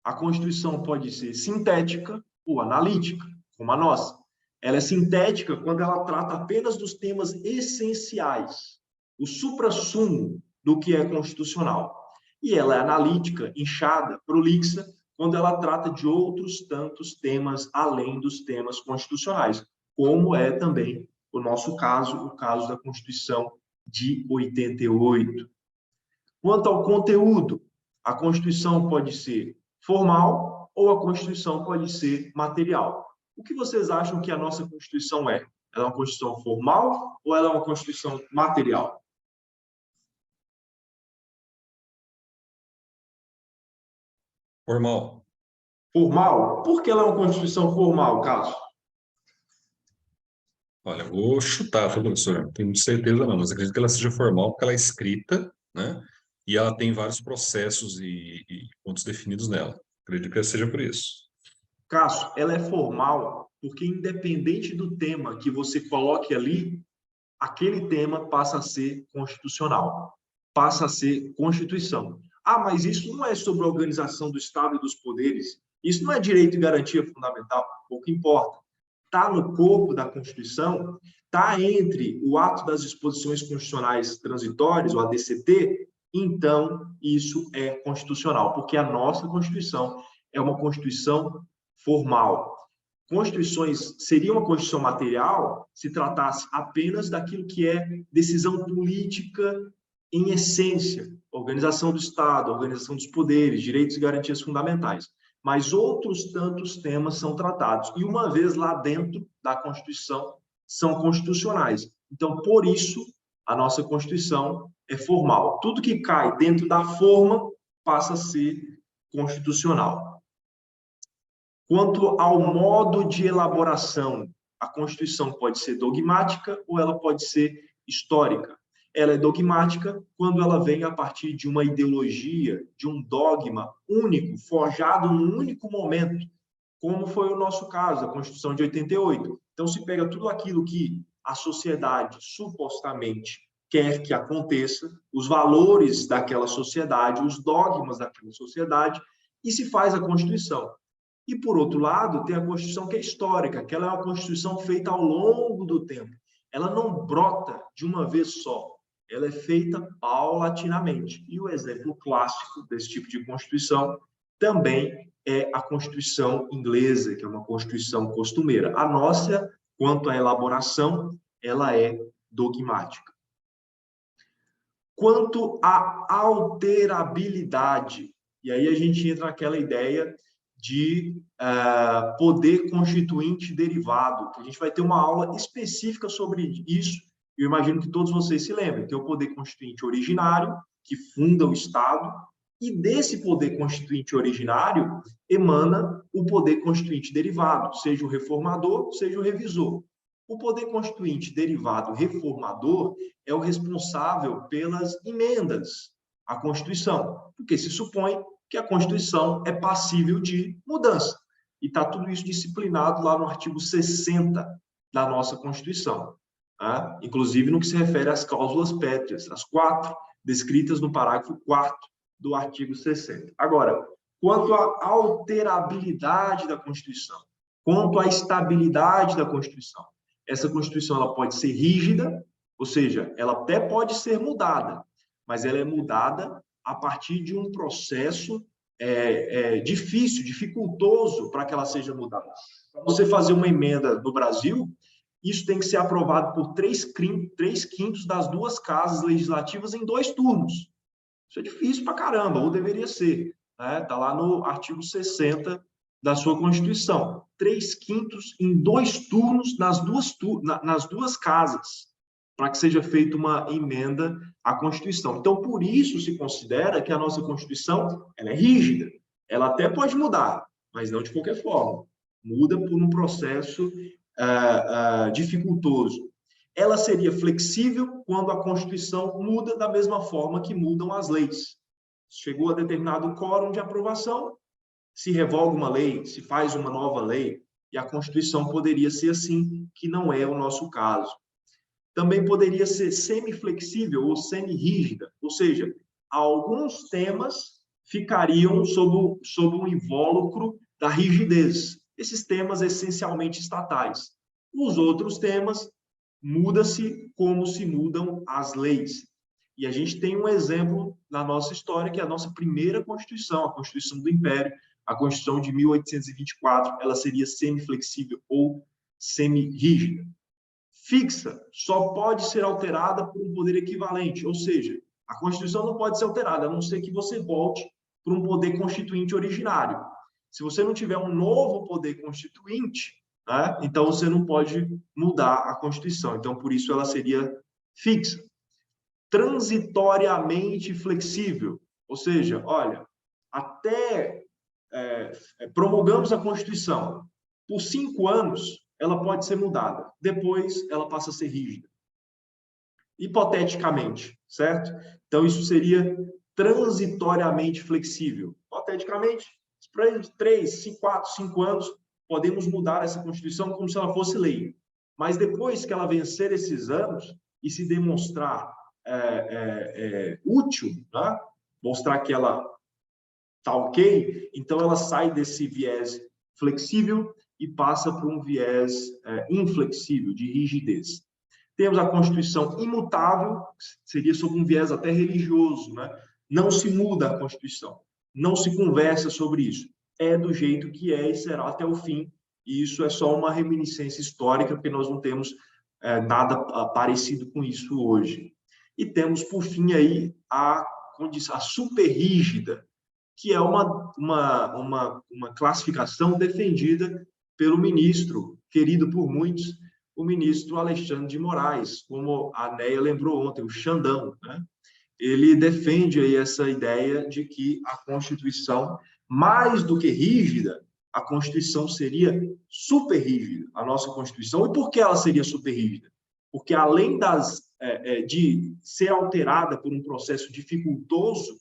a Constituição pode ser sintética ou analítica, como a nossa. Ela é sintética quando ela trata apenas dos temas essenciais, o suprassumo do que é constitucional. E ela é analítica, inchada, prolixa, quando ela trata de outros tantos temas além dos temas constitucionais, como é também o nosso caso, o caso da Constituição de 88. Quanto ao conteúdo, a Constituição pode ser formal ou a Constituição pode ser material. O que vocês acham que a nossa Constituição é? Ela é uma Constituição formal ou ela é uma Constituição material? Formal. Formal? Por que ela é uma Constituição formal, Carlos? Olha, vou chutar, tá, professor? Não tenho certeza não, mas acredito que ela seja formal porque ela é escrita, né? E ela tem vários processos e pontos definidos nela. Acredito que seja por isso. Cássio, ela é formal porque, independente do tema que você coloque ali, aquele tema passa a ser constitucional, passa a ser Constituição. Ah, mas isso não é sobre a organização do Estado e dos poderes, isso não é direito e garantia fundamental, pouco importa. Está no corpo da Constituição, está entre o ato das disposições constitucionais transitórias, o ADCT, então isso é constitucional, porque a nossa Constituição é uma Constituição formal. Constituições seria uma Constituição material se tratasse apenas daquilo que é decisão política em essência, organização do Estado, organização dos poderes, direitos e garantias fundamentais. Mas outros tantos temas são tratados, e uma vez lá dentro da Constituição, são constitucionais. Então, por isso, a nossa Constituição é formal. Tudo que cai dentro da forma passa a ser constitucional. Quanto ao modo de elaboração, a Constituição pode ser dogmática ou ela pode ser histórica. Ela é dogmática quando ela vem a partir de uma ideologia, de um dogma único, forjado num único momento, como foi o nosso caso, a Constituição de 88. Então, se pega tudo aquilo que a sociedade supostamente quer que aconteça, os valores daquela sociedade, os dogmas daquela sociedade, e se faz a Constituição. E, por outro lado, tem a Constituição que é histórica, que ela é uma Constituição feita ao longo do tempo. Ela não brota de uma vez só, ela é feita paulatinamente. E o exemplo clássico desse tipo de Constituição também é a Constituição inglesa, que é uma Constituição costumeira. A nossa, quanto à elaboração, ela é dogmática. Quanto à alterabilidade, e aí a gente entra naquela ideia de poder constituinte derivado, que a gente vai ter uma aula específica sobre isso. Eu imagino que todos vocês se lembrem. Tem o poder constituinte originário, que funda o Estado, e desse poder constituinte originário emana o poder constituinte derivado, seja o reformador, seja o revisor. O poder constituinte derivado reformador é o responsável pelas emendas à Constituição, porque se supõe que a Constituição é passível de mudança. E está tudo isso disciplinado lá no artigo 60 da nossa Constituição. Tá? Inclusive no que se refere às cláusulas pétreas, as 4 descritas no parágrafo 4º do artigo 60. Agora, quanto à alterabilidade da Constituição, quanto à estabilidade da Constituição, Essa Constituição ela pode ser rígida, ou seja, ela até pode ser mudada, mas ela é mudada a partir de um processo difícil, dificultoso para que ela seja mudada. Para você fazer uma emenda no Brasil, isso tem que ser aprovado por 3/5 das duas casas legislativas em 2 turnos. Isso é difícil para caramba, ou deveria ser. Está lá no artigo 60 da sua Constituição. 3/5 em 2 turnos nas duas casas, para que seja feita uma emenda à Constituição. Então, por isso se considera que a nossa Constituição ela é rígida. Ela até pode mudar, mas não de qualquer forma. Muda por um processo dificultoso. Ela seria flexível quando a Constituição muda da mesma forma que mudam as leis. Chegou a determinado quórum de aprovação, se revoga uma lei, se faz uma nova lei, e a Constituição poderia ser assim, que não é o nosso caso. Também poderia ser semiflexível ou semi-rígida, ou seja, alguns temas ficariam sob o invólucro da rigidez. Esses temas essencialmente estatais. Os outros temas, muda-se como se mudam as leis. E a gente tem um exemplo na nossa história, que é a nossa primeira Constituição, a Constituição do Império, a Constituição de 1824, ela seria semiflexível ou semi-rígida. Fixa só pode ser alterada por um poder equivalente, ou seja, a Constituição não pode ser alterada, a não ser que você volte para um poder constituinte originário. Se você não tiver um novo poder constituinte, né, então você não pode mudar a Constituição. Então, por isso, ela seria fixa. Transitoriamente flexível, ou seja, olha, até promulgamos a Constituição, por 5 anos, ela pode ser mudada. Depois, ela passa a ser rígida. Hipoteticamente, certo? Então, isso seria transitoriamente flexível. Hipoteticamente, para 3, 4, 5 anos, podemos mudar essa Constituição como se ela fosse lei. Mas depois que ela vencer esses anos e se demonstrar útil, né? Mostrar que ela está ok, então ela sai desse viés flexível e passa para um viés inflexível, de rigidez. Temos a Constituição imutável, seria sob um viés até religioso, né? Não se muda a Constituição, não se conversa sobre isso. É do jeito que é e será até o fim. E isso é só uma reminiscência histórica, porque nós não temos nada parecido com isso hoje. E temos, por fim, aí a superrígida, que é uma classificação defendida pelo ministro, querido por muitos, o ministro Alexandre de Moraes, como a Neia lembrou ontem, o Xandão, né? Ele defende aí essa ideia de que a Constituição, mais do que rígida, a Constituição seria super rígida, a nossa Constituição. E por que ela seria super rígida? Porque além de ser alterada por um processo dificultoso,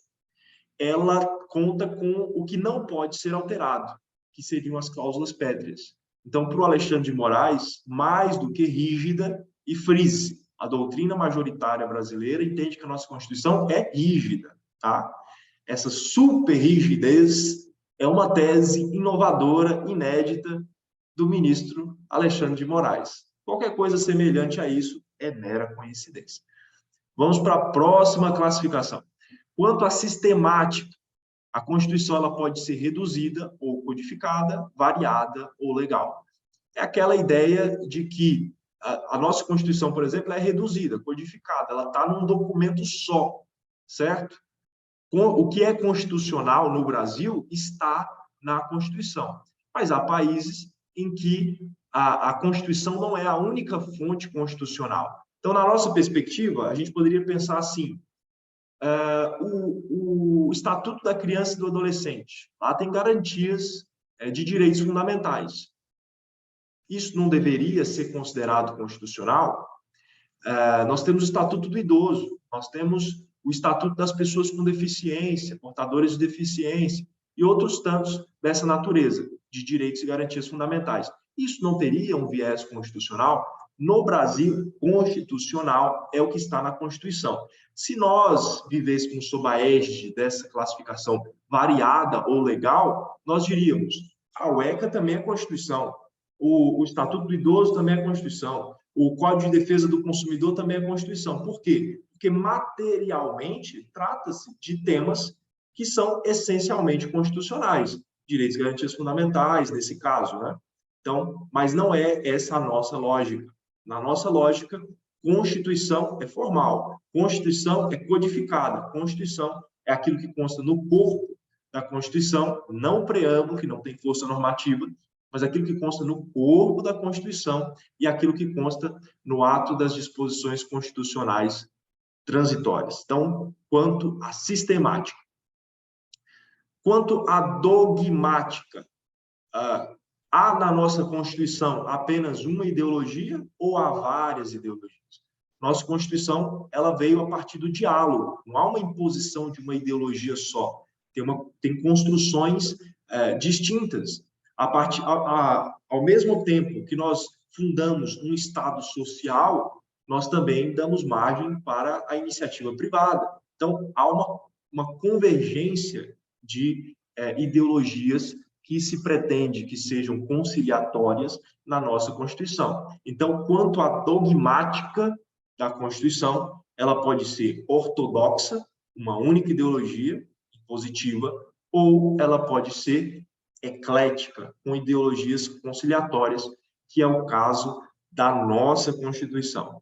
ela conta com o que não pode ser alterado, que seriam as cláusulas pétreas. Então, para o Alexandre de Moraes, mais do que rígida, e frise, a doutrina majoritária brasileira entende que a nossa Constituição é rígida, tá? Essa super rigidez é uma tese inovadora, inédita, do ministro Alexandre de Moraes. Qualquer coisa semelhante a isso é mera coincidência. Vamos para a próxima classificação. Quanto à sistemática, a Constituição ela pode ser reduzida ou codificada, variada ou legal. É aquela ideia de que a nossa Constituição, por exemplo, é reduzida, codificada, ela está num documento só, certo? O que é constitucional no Brasil está na Constituição. Mas há países em que a Constituição não é a única fonte constitucional. Então, na nossa perspectiva, a gente poderia pensar assim, o Estatuto da Criança e do Adolescente, lá tem garantias de direitos fundamentais. Isso não deveria ser considerado constitucional? Nós temos o Estatuto do Idoso, nós temos o Estatuto das Pessoas com Deficiência, portadores de deficiência, e outros tantos dessa natureza, de direitos e garantias fundamentais. Isso não teria um viés constitucional? No Brasil, constitucional é o que está na Constituição. Se nós vivêssemos sob a égide dessa classificação variada ou legal, nós diríamos, a UECA também é Constituição, O Estatuto do Idoso também é Constituição. O Código de Defesa do Consumidor também é Constituição. Por quê? Porque materialmente trata-se de temas que são essencialmente constitucionais, direitos e garantias fundamentais, nesse caso, né? Então, mas não é essa a nossa lógica. Na nossa lógica, Constituição é formal, Constituição é codificada, Constituição é aquilo que consta no corpo da Constituição, não o preâmbulo, que não tem força normativa, mas aquilo que consta no corpo da Constituição e aquilo que consta no ato das disposições constitucionais transitórias. Então, quanto à sistemática. Quanto à dogmática, há na nossa Constituição apenas uma ideologia ou há várias ideologias? Nossa Constituição, ela veio a partir do diálogo, não há uma imposição de uma ideologia só. Tem construções distintas. Ao mesmo tempo que nós fundamos um Estado social, nós também damos margem para a iniciativa privada. Então, há uma convergência de ideologias que se pretende que sejam conciliatórias na nossa Constituição. Então, quanto à dogmática da Constituição, ela pode ser ortodoxa, uma única ideologia positiva, ou ela pode ser eclética, com ideologias conciliatórias, que é o caso da nossa Constituição.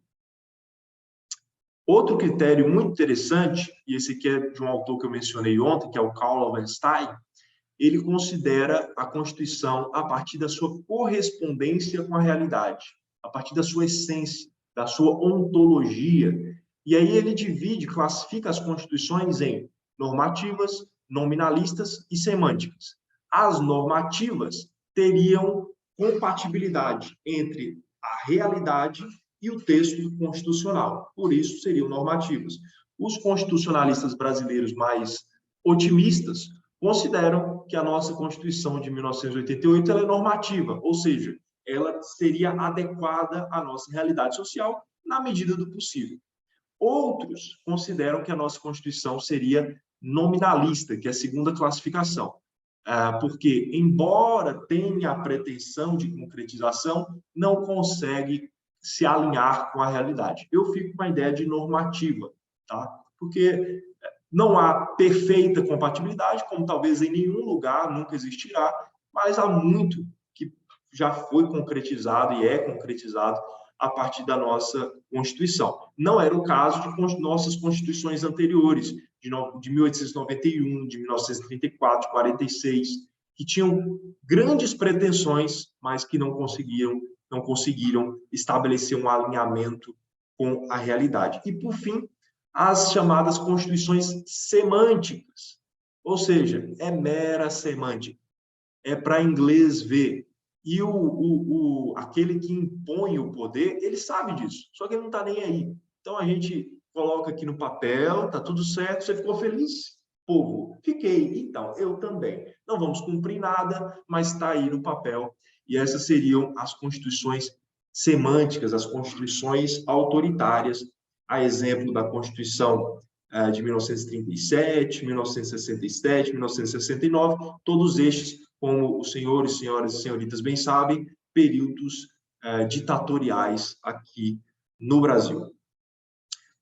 Outro critério muito interessante, e esse aqui é de um autor que eu mencionei ontem, que é o Karl Loewenstein, ele considera a Constituição a partir da sua correspondência com a realidade, a partir da sua essência, da sua ontologia. E aí ele classifica as constituições em normativas, nominalistas e semânticas. As normativas teriam compatibilidade entre a realidade e o texto constitucional. Por isso, seriam normativas. Os constitucionalistas brasileiros mais otimistas consideram que a nossa Constituição de 1988 ela é normativa, ou seja, ela seria adequada à nossa realidade social na medida do possível. Outros consideram que a nossa Constituição seria nominalista, que é a segunda classificação, porque, embora tenha a pretensão de concretização, não consegue se alinhar com a realidade. Eu fico com a ideia de normativa, tá? Porque não há perfeita compatibilidade, como talvez em nenhum lugar nunca existirá, mas há muito que já foi concretizado e é concretizado a partir da nossa Constituição. Não era o caso de nossas constituições anteriores, de 1891, de 1934, de 46, que tinham grandes pretensões, mas que não conseguiram estabelecer um alinhamento com a realidade. E, por fim, as chamadas constituições semânticas, ou seja, é mera semântica, é para inglês ver. E aquele que impõe o poder, ele sabe disso, só que ele não está nem aí. Então, a gente coloca aqui no papel, está tudo certo, você ficou feliz? Povo, fiquei. Então, eu também. Não vamos cumprir nada, mas está aí no papel. E essas seriam as constituições semânticas, as constituições autoritárias, a exemplo da Constituição de 1937, 1967, 1969, todos estes, como os senhores, senhoras e senhoritas bem sabem, períodos ditatoriais aqui no Brasil.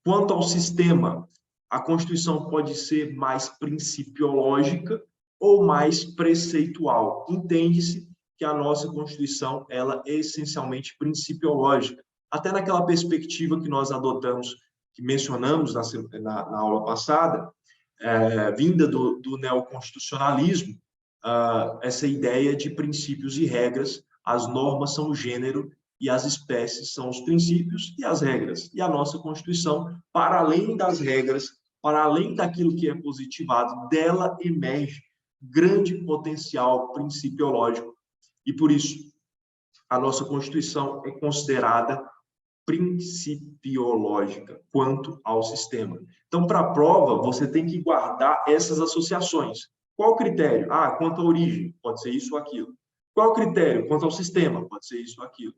Quanto ao sistema, a Constituição pode ser mais principiológica ou mais preceitual. Entende-se que a nossa Constituição ela é essencialmente principiológica, até naquela perspectiva que nós adotamos, que mencionamos na aula passada, vinda do neoconstitucionalismo, essa ideia de princípios e regras, as normas são o gênero e as espécies são os princípios e as regras. E a nossa Constituição, para além das regras, para além daquilo que é positivado, dela emerge grande potencial principiológico. E por isso, a nossa Constituição é considerada principiológica quanto ao sistema. Então, para a prova, você tem que guardar essas associações. Qual o critério? Quanto à origem, pode ser isso ou aquilo. Qual o critério? Quanto ao sistema, pode ser isso ou aquilo.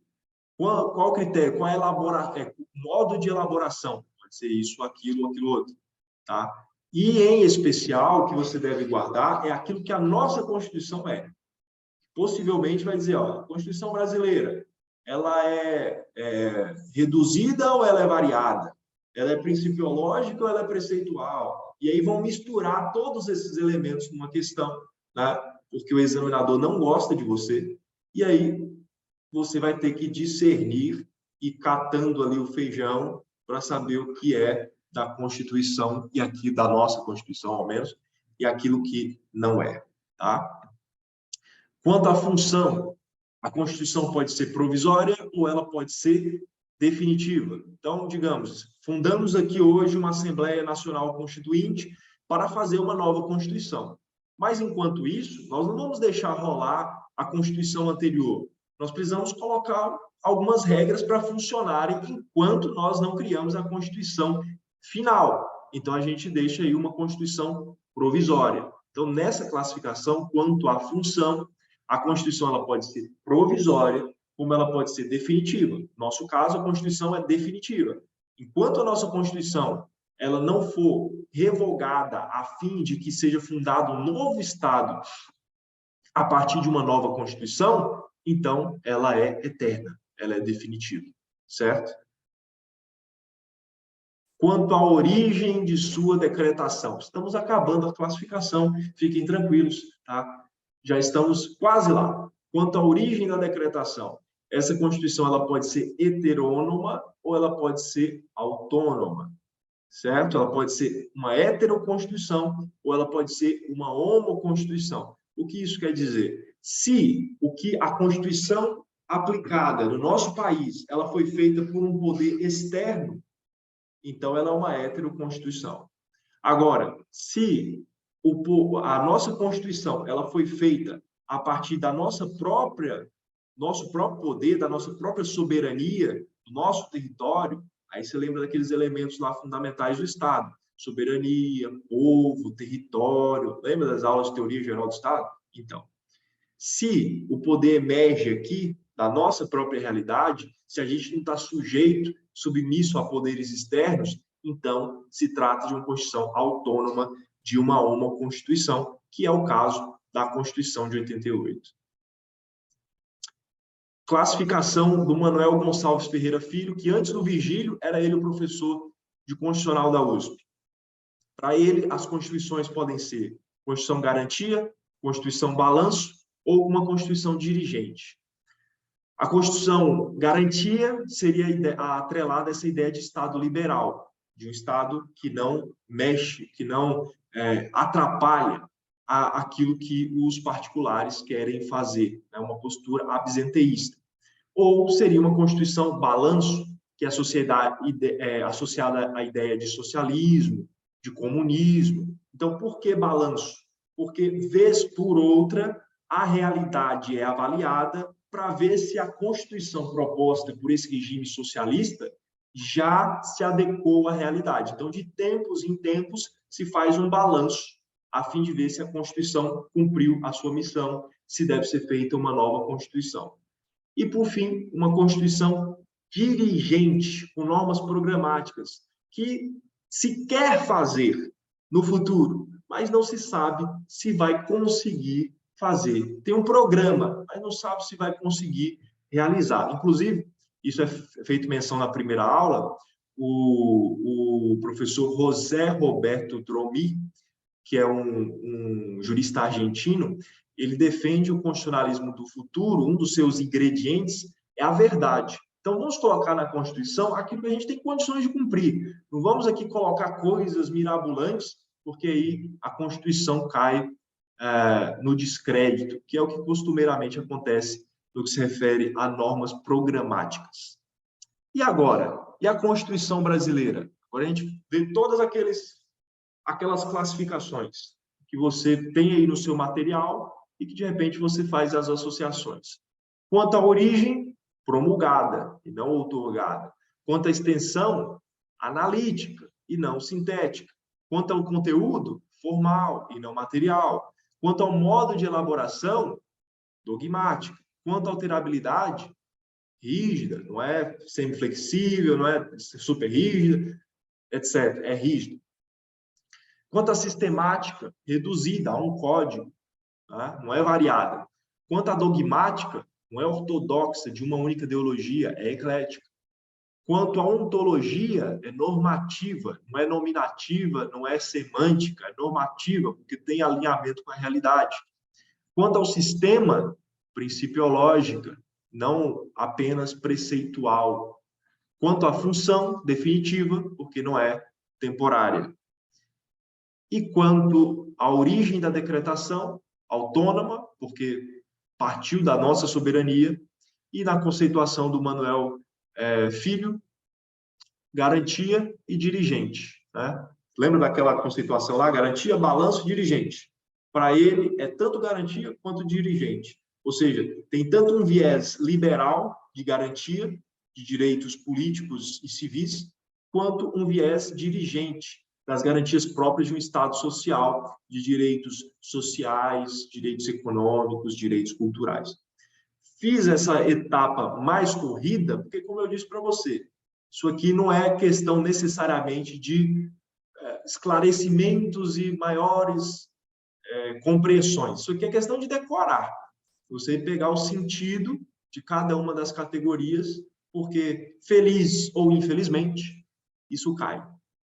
Qual o critério? Qual é o modo de elaboração? Pode ser isso, aquilo, aquilo outro. Tá? E, em especial, o que você deve guardar é aquilo que a nossa Constituição é. possivelmente vai dizer, ó, a Constituição brasileira, ela é reduzida ou ela é variada? Ela é principiológica ou ela é preceitual? E aí vão misturar todos esses elementos numa questão, né? Porque o examinador não gosta de você, e aí você vai ter que discernir e catando ali o feijão para saber o que é da Constituição e aqui da nossa Constituição, ao menos, e aquilo que não é, tá? Quanto à função, a Constituição pode ser provisória ou ela pode ser definitiva. Então, digamos, fundamos aqui hoje uma Assembleia Nacional Constituinte para fazer uma nova Constituição. Mas, enquanto isso, nós não vamos deixar rolar a Constituição anterior. Nós precisamos colocar algumas regras para funcionarem enquanto nós não criamos a Constituição final. Então, a gente deixa aí uma Constituição provisória. Então, nessa classificação, quanto à função, a Constituição ela pode ser provisória, como ela pode ser definitiva. No nosso caso, a Constituição é definitiva. Enquanto a nossa Constituição ela não for revogada a fim de que seja fundado um novo Estado a partir de uma nova Constituição, então ela é eterna, ela é definitiva, certo? Quanto à origem de sua decretação, estamos acabando a classificação, fiquem tranquilos, tá? Já estamos quase lá. Quanto à origem da decretação, essa Constituição ela pode ser heterônoma ou ela pode ser autônoma, certo? Ela pode ser uma heteroconstituição ou ela pode ser uma homoconstituição. O que isso quer dizer? Se o que a Constituição aplicada no nosso país, ela foi feita por um poder externo, então ela é uma heteroconstituição. Agora, se a nossa Constituição ela foi feita a partir da nosso próprio poder, da nossa própria soberania, do nosso território, aí você lembra daqueles elementos lá fundamentais do Estado, soberania, povo, território, lembra das aulas de teoria geral do Estado? Então, se o poder emerge aqui da nossa própria realidade, se a gente não está sujeito, submisso a poderes externos, então se trata de uma Constituição autônoma, de uma homoconstituição, que é o caso da Constituição de 88. Classificação do Manuel Gonçalves Ferreira Filho, que antes do Virgílio era ele o professor de Constitucional da USP. Para ele, as Constituições podem ser Constituição Garantia, Constituição Balanço ou uma Constituição Dirigente. A Constituição Garantia seria atrelada a essa ideia de Estado liberal, de um Estado que não mexe, que não atrapalha aquilo que os particulares querem fazer, né? Uma postura absenteísta. Ou seria uma Constituição Balanço, que é associada à ideia de socialismo, de comunismo. Então, por que balanço? Porque, vez por outra, a realidade é avaliada para ver se a Constituição proposta por esse regime socialista já se adequou à realidade. Então, de tempos em tempos, se faz um balanço a fim de ver se a Constituição cumpriu a sua missão, se deve ser feita uma nova Constituição. E, por fim, uma Constituição dirigente, com normas programáticas, que se quer fazer no futuro, mas não se sabe se vai conseguir fazer. Tem um programa, mas não sabe se vai conseguir realizar. Inclusive, isso é feito menção na primeira aula, o professor José Roberto Dromi, que é um jurista argentino, ele defende o constitucionalismo do futuro, um dos seus ingredientes é a verdade. Então, vamos colocar na Constituição aquilo que a gente tem condições de cumprir. Não vamos aqui colocar coisas mirabolantes, porque aí a Constituição cai no descrédito, que é o que costumeiramente acontece no que se refere a normas programáticas. E agora? E a Constituição brasileira? Agora a gente vê todas aquelas classificações que você tem aí no seu material e que, de repente, você faz as associações. Quanto à origem, promulgada e não outorgada. Quanto à extensão, analítica e não sintética. Quanto ao conteúdo, formal e não material. Quanto ao modo de elaboração, dogmática. Quanto à alterabilidade, rígida, não é semiflexível, não é super rígida, etc. É rígido. Quanto à sistemática, reduzida a um código, tá? Não é variada. Quanto à dogmática, não é ortodoxa de uma única ideologia, é eclética. Quanto à ontologia, é normativa, não é nominativa, não é semântica, é normativa, porque tem alinhamento com a realidade. Quanto ao sistema, principiológica, não apenas preceitual. Quanto à função, definitiva, porque não é temporária. E quanto à origem da decretação, autônoma, porque partiu da nossa soberania, e na conceituação do Manuel Filho, garantia e dirigente. Né? Lembra daquela conceituação lá? Garantia, balanço, dirigente. Para ele, é tanto garantia quanto dirigente. Ou seja, tem tanto um viés liberal de garantia de direitos políticos e civis, quanto um viés dirigente das garantias próprias de um Estado social, de direitos sociais, direitos econômicos, direitos culturais. Fiz essa etapa mais corrida, porque, como eu disse para você, isso aqui não é questão necessariamente de esclarecimentos e maiores compreensões. Isso aqui é questão de decorar. Você pegar o sentido de cada uma das categorias, porque, feliz ou infelizmente, isso cai.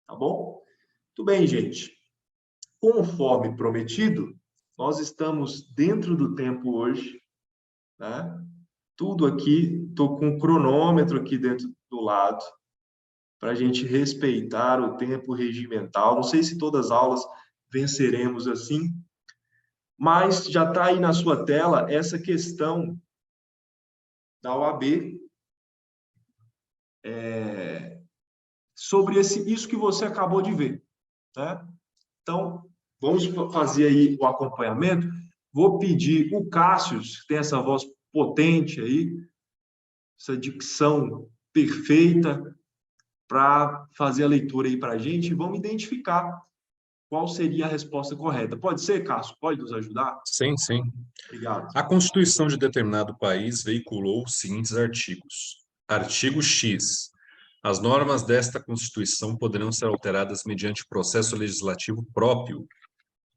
Tá bom? Muito bem, gente. Conforme prometido, nós estamos dentro do tempo hoje, né? Tudo aqui, estou com um cronômetro aqui dentro do lado, para a gente respeitar o tempo regimental. Não sei se todas as aulas venceremos assim, mas já está aí na sua tela essa questão da OAB sobre isso que você acabou de ver. Né? Então, vamos fazer aí o acompanhamento. Vou pedir o Cássio, que tem essa voz potente aí, essa dicção perfeita, para fazer a leitura aí para a gente e vamos identificar qual seria a resposta correta. Pode ser, Cássio? Pode nos ajudar? Sim, sim. Obrigado. A Constituição de determinado país veiculou os seguintes artigos. Artigo X. As normas desta Constituição poderão ser alteradas mediante processo legislativo próprio,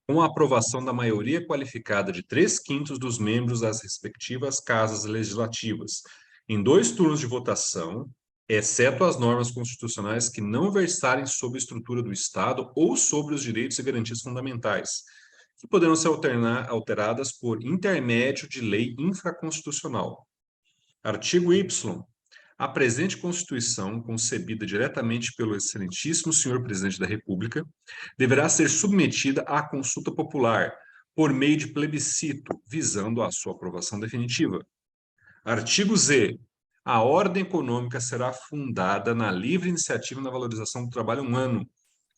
com a aprovação da maioria qualificada de 3/5 dos membros das respectivas casas legislativas, em 2 turnos de votação, exceto as normas constitucionais que não versarem sobre a estrutura do Estado ou sobre os direitos e garantias fundamentais, que poderão ser alteradas por intermédio de lei infraconstitucional. Artigo Y. A presente Constituição, concebida diretamente pelo excelentíssimo senhor Presidente da República, deverá ser submetida à consulta popular, por meio de plebiscito, visando a sua aprovação definitiva. Artigo Z. A ordem econômica será fundada na livre iniciativa e na valorização do trabalho humano,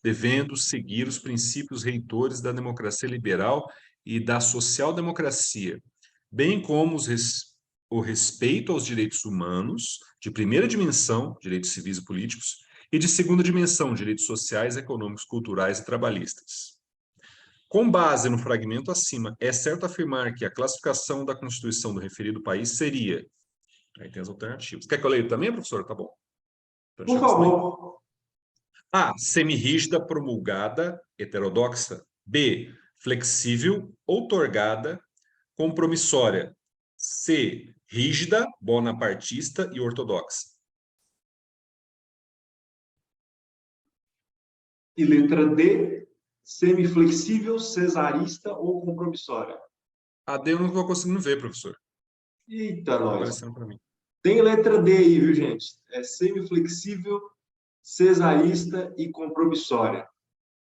devendo seguir os princípios reitores da democracia liberal e da social-democracia, bem como o respeito aos direitos humanos, de primeira dimensão, direitos civis e políticos, e de segunda dimensão, direitos sociais, econômicos, culturais e trabalhistas. Com base no fragmento acima, é certo afirmar que a classificação da Constituição do referido país seria... Aí tem as alternativas. Quer que eu leia também, professor? Tá bom. Por favor. A. Semirrígida, promulgada, heterodoxa. B. Flexível, outorgada, compromissória. C. Rígida, bonapartista e ortodoxa. E letra D, semiflexível, cesarista ou compromissória? A D eu não estou conseguindo ver, professor. Eita, nós. Aparecendo para mim. Tem letra D aí, viu, gente? É semiflexível, cesarista e compromissória.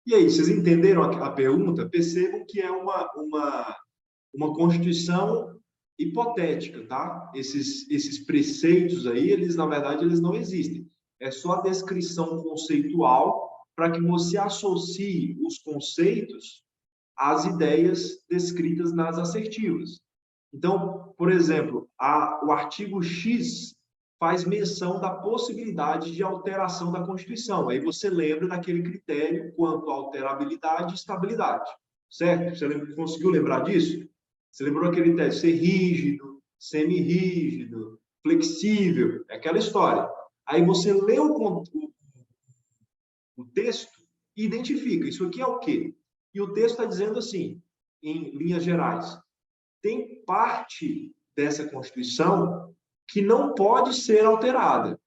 E aí, vocês entenderam a pergunta? Percebam que é uma Constituição hipotética, tá? Esses preceitos aí, eles, na verdade, eles não existem. É só a descrição conceitual para que você associe os conceitos às ideias descritas nas assertivas. Então, por exemplo, o artigo X faz menção da possibilidade de alteração da Constituição. Aí você lembra daquele critério quanto à alterabilidade e estabilidade, certo? Você conseguiu lembrar disso? Você lembrou aquele critério ser rígido, semirrígido, flexível, é aquela história. Aí você lê o texto e identifica, isso aqui é o quê? E o texto está dizendo assim, em linhas gerais, tem parte dessa Constituição que não pode ser alterada.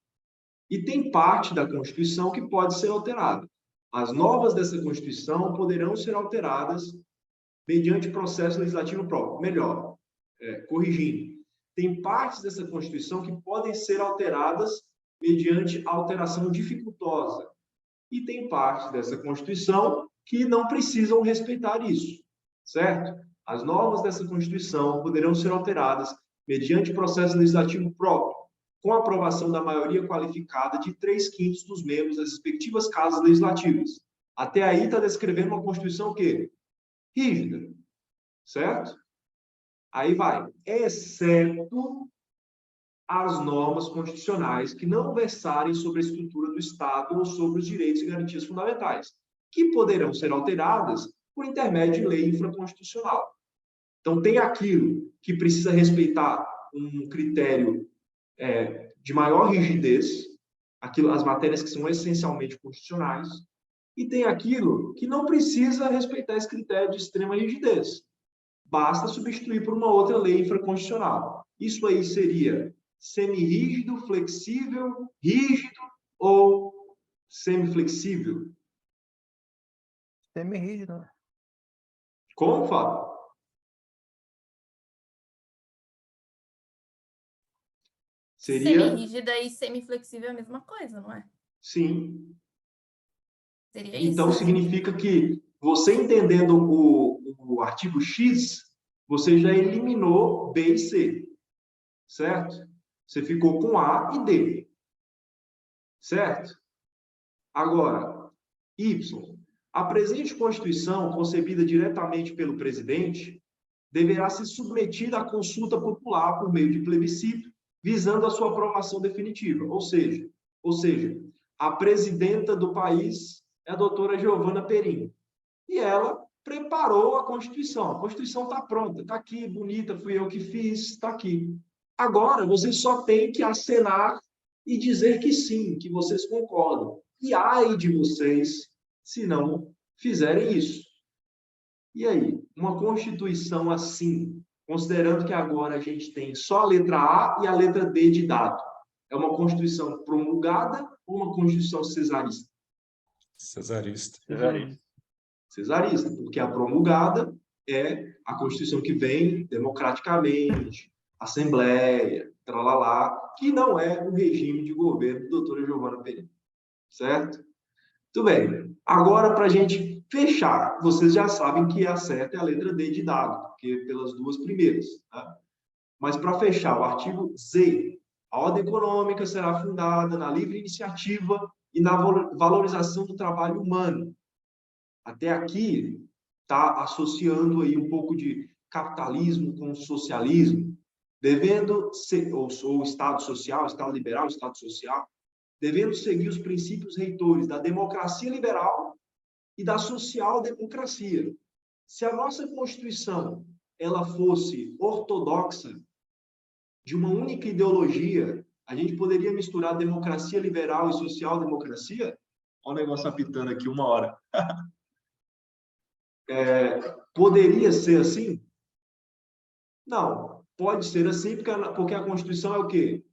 E tem parte da Constituição que pode ser alterada. As normas dessa Constituição poderão ser alteradas mediante processo legislativo próprio. Melhor, corrigindo, tem partes dessa Constituição que podem ser alteradas mediante alteração dificultosa. E tem partes dessa Constituição que não precisam respeitar isso, certo? As normas dessa Constituição poderão ser alteradas mediante processo legislativo próprio, com a aprovação da maioria qualificada de 3/5 dos membros das respectivas casas legislativas. Até aí está descrevendo uma Constituição o quê? Rígida, certo? Aí vai, exceto as normas constitucionais que não versarem sobre a estrutura do Estado ou sobre os direitos e garantias fundamentais, que poderão ser alteradas por intermédio de lei infraconstitucional. Então, tem aquilo que precisa respeitar um critério de maior rigidez, as matérias que são essencialmente constitucionais, e tem aquilo que não precisa respeitar esse critério de extrema rigidez. Basta substituir por uma outra lei infraconstitucional. Isso aí seria semirrígido, flexível, rígido ou semiflexível? Semirrígido. Como, Fábio? Seria... Semirrígida e semiflexível é a mesma coisa, não é? Sim. Seria isso. Então, significa que você entendendo o artigo X, você já eliminou B e C, certo? Você ficou com A e D, certo? Agora, Y. A presente Constituição, concebida diretamente pelo presidente, deverá ser submetida à consulta popular por meio de plebiscito, visando a sua aprovação definitiva. Ou seja, a presidenta do país é a doutora Giovana Perim. E ela preparou a Constituição. A Constituição está pronta, está aqui, bonita, fui eu que fiz, está aqui. Agora, você só tem que acenar e dizer que sim, que vocês concordam. E ai de vocês se não fizerem isso. E aí, uma Constituição assim, considerando que agora a gente tem só a letra A e a letra D de dado, é uma Constituição promulgada ou uma Constituição cesarista? Cesarista. Cesarista, porque a promulgada é a Constituição que vem democraticamente, Assembleia, tralalá, que não é o regime de governo da doutora Giovana Perim. Certo? Muito bem. Agora, para a gente fechar, vocês já sabem que a certa é a letra D de dado, porque pelas duas primeiras. Tá? Mas, para fechar, o artigo Z, a ordem econômica será fundada na livre iniciativa e na valorização do trabalho humano. Até aqui, está associando aí um pouco de capitalismo com socialismo, devendo ser, ou Estado social, Estado liberal, Estado social, devendo seguir os princípios reitores da democracia liberal e da social-democracia. Se a nossa Constituição ela fosse ortodoxa, de uma única ideologia, a gente poderia misturar democracia liberal e social-democracia? Olha o negócio apitando aqui, 1 hora. Poderia ser assim? Não, pode ser assim, porque a Constituição é o quê?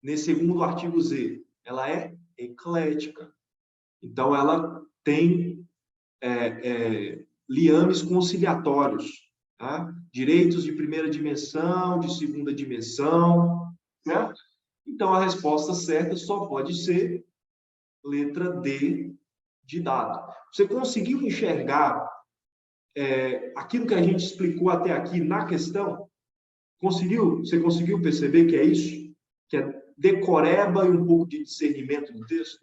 Nesse segundo artigo Z, ela é eclética. Então, ela tem liames conciliatórios, tá? Direitos de primeira dimensão, de segunda dimensão, certo? Então, a resposta certa só pode ser letra D de dado. Você conseguiu enxergar aquilo que a gente explicou até aqui na questão? Você conseguiu perceber que é isso? Que é decoreba e um pouco de discernimento do texto?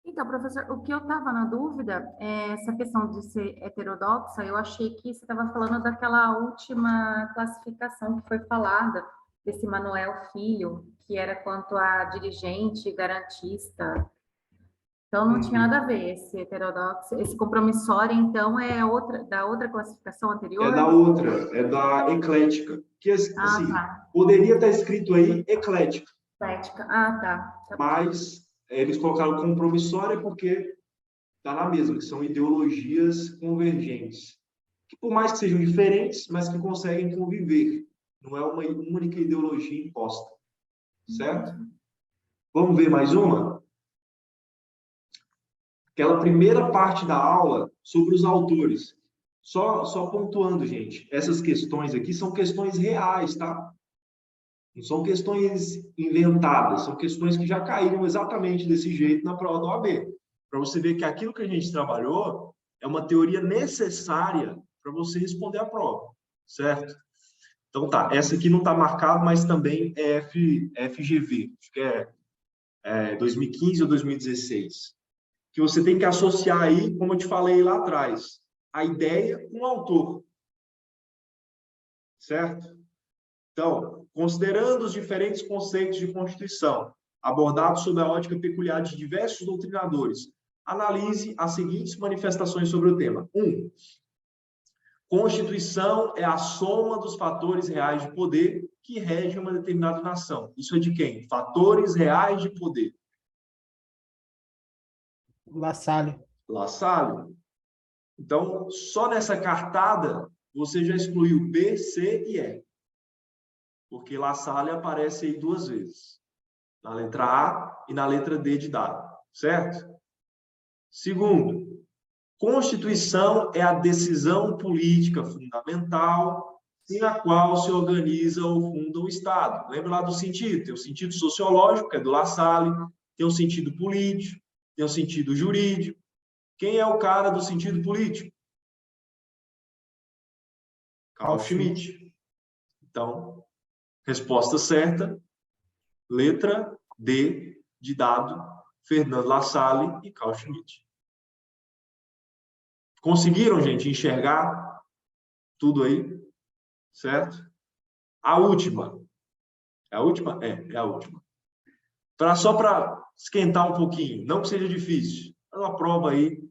Então, professor, o que eu estava na dúvida é essa questão de ser heterodoxa. Eu achei que você estava falando daquela última classificação que foi falada, desse Manuel Filho, que era quanto a dirigente, garantista. Então, não tinha nada a ver esse heterodoxo. Esse compromissório, então, é da outra classificação anterior? É da outra, é da eclética. Que, assim, tá. poderia estar escrito aí eclética. Eclética, tá. Mas eles colocaram compromissória porque está na mesma, que são ideologias convergentes. que por mais que sejam diferentes, mas que conseguem conviver. Não é uma única ideologia imposta. Certo? Vamos ver mais uma? Aquela primeira parte da aula sobre os autores. Só pontuando, gente, essas questões aqui são questões reais, tá? Não são questões inventadas, são questões que já caíram exatamente desse jeito na prova da OAB. Para você ver que aquilo que a gente trabalhou é uma teoria necessária para você responder a prova, certo? Então tá, essa aqui não está marcada, mas também é FGV, acho que é 2015 ou 2016. Que você tem que associar aí, como eu te falei lá atrás, a ideia com o autor. Certo? Então, considerando os diferentes conceitos de Constituição, abordados sob a ótica peculiar de diversos doutrinadores, analise as seguintes manifestações sobre o tema. 1. Constituição é a soma dos fatores reais de poder que regem uma determinada nação. Isso é de quem? Fatores reais de poder. Lassalle. Lassalle. Então, só nessa cartada, você já excluiu B, C e E. Porque Lassalle aparece aí 2 vezes. Na letra A e na letra D de dado. Certo? Segundo, Constituição é a decisão política fundamental sem a qual se organiza ou funda o Estado. Lembra lá do sentido? Tem o sentido sociológico, que é do Lassalle, tem o sentido político, tem o sentido jurídico. Quem é o cara do sentido político? Carl Schmitt. Então, resposta certa, letra D de dado, Fernando Lassalle e Carl Schmitt. Conseguiram, gente, enxergar tudo aí? Certo? A última. É a última? É a última. Só para esquentar um pouquinho, não que seja difícil. É uma prova aí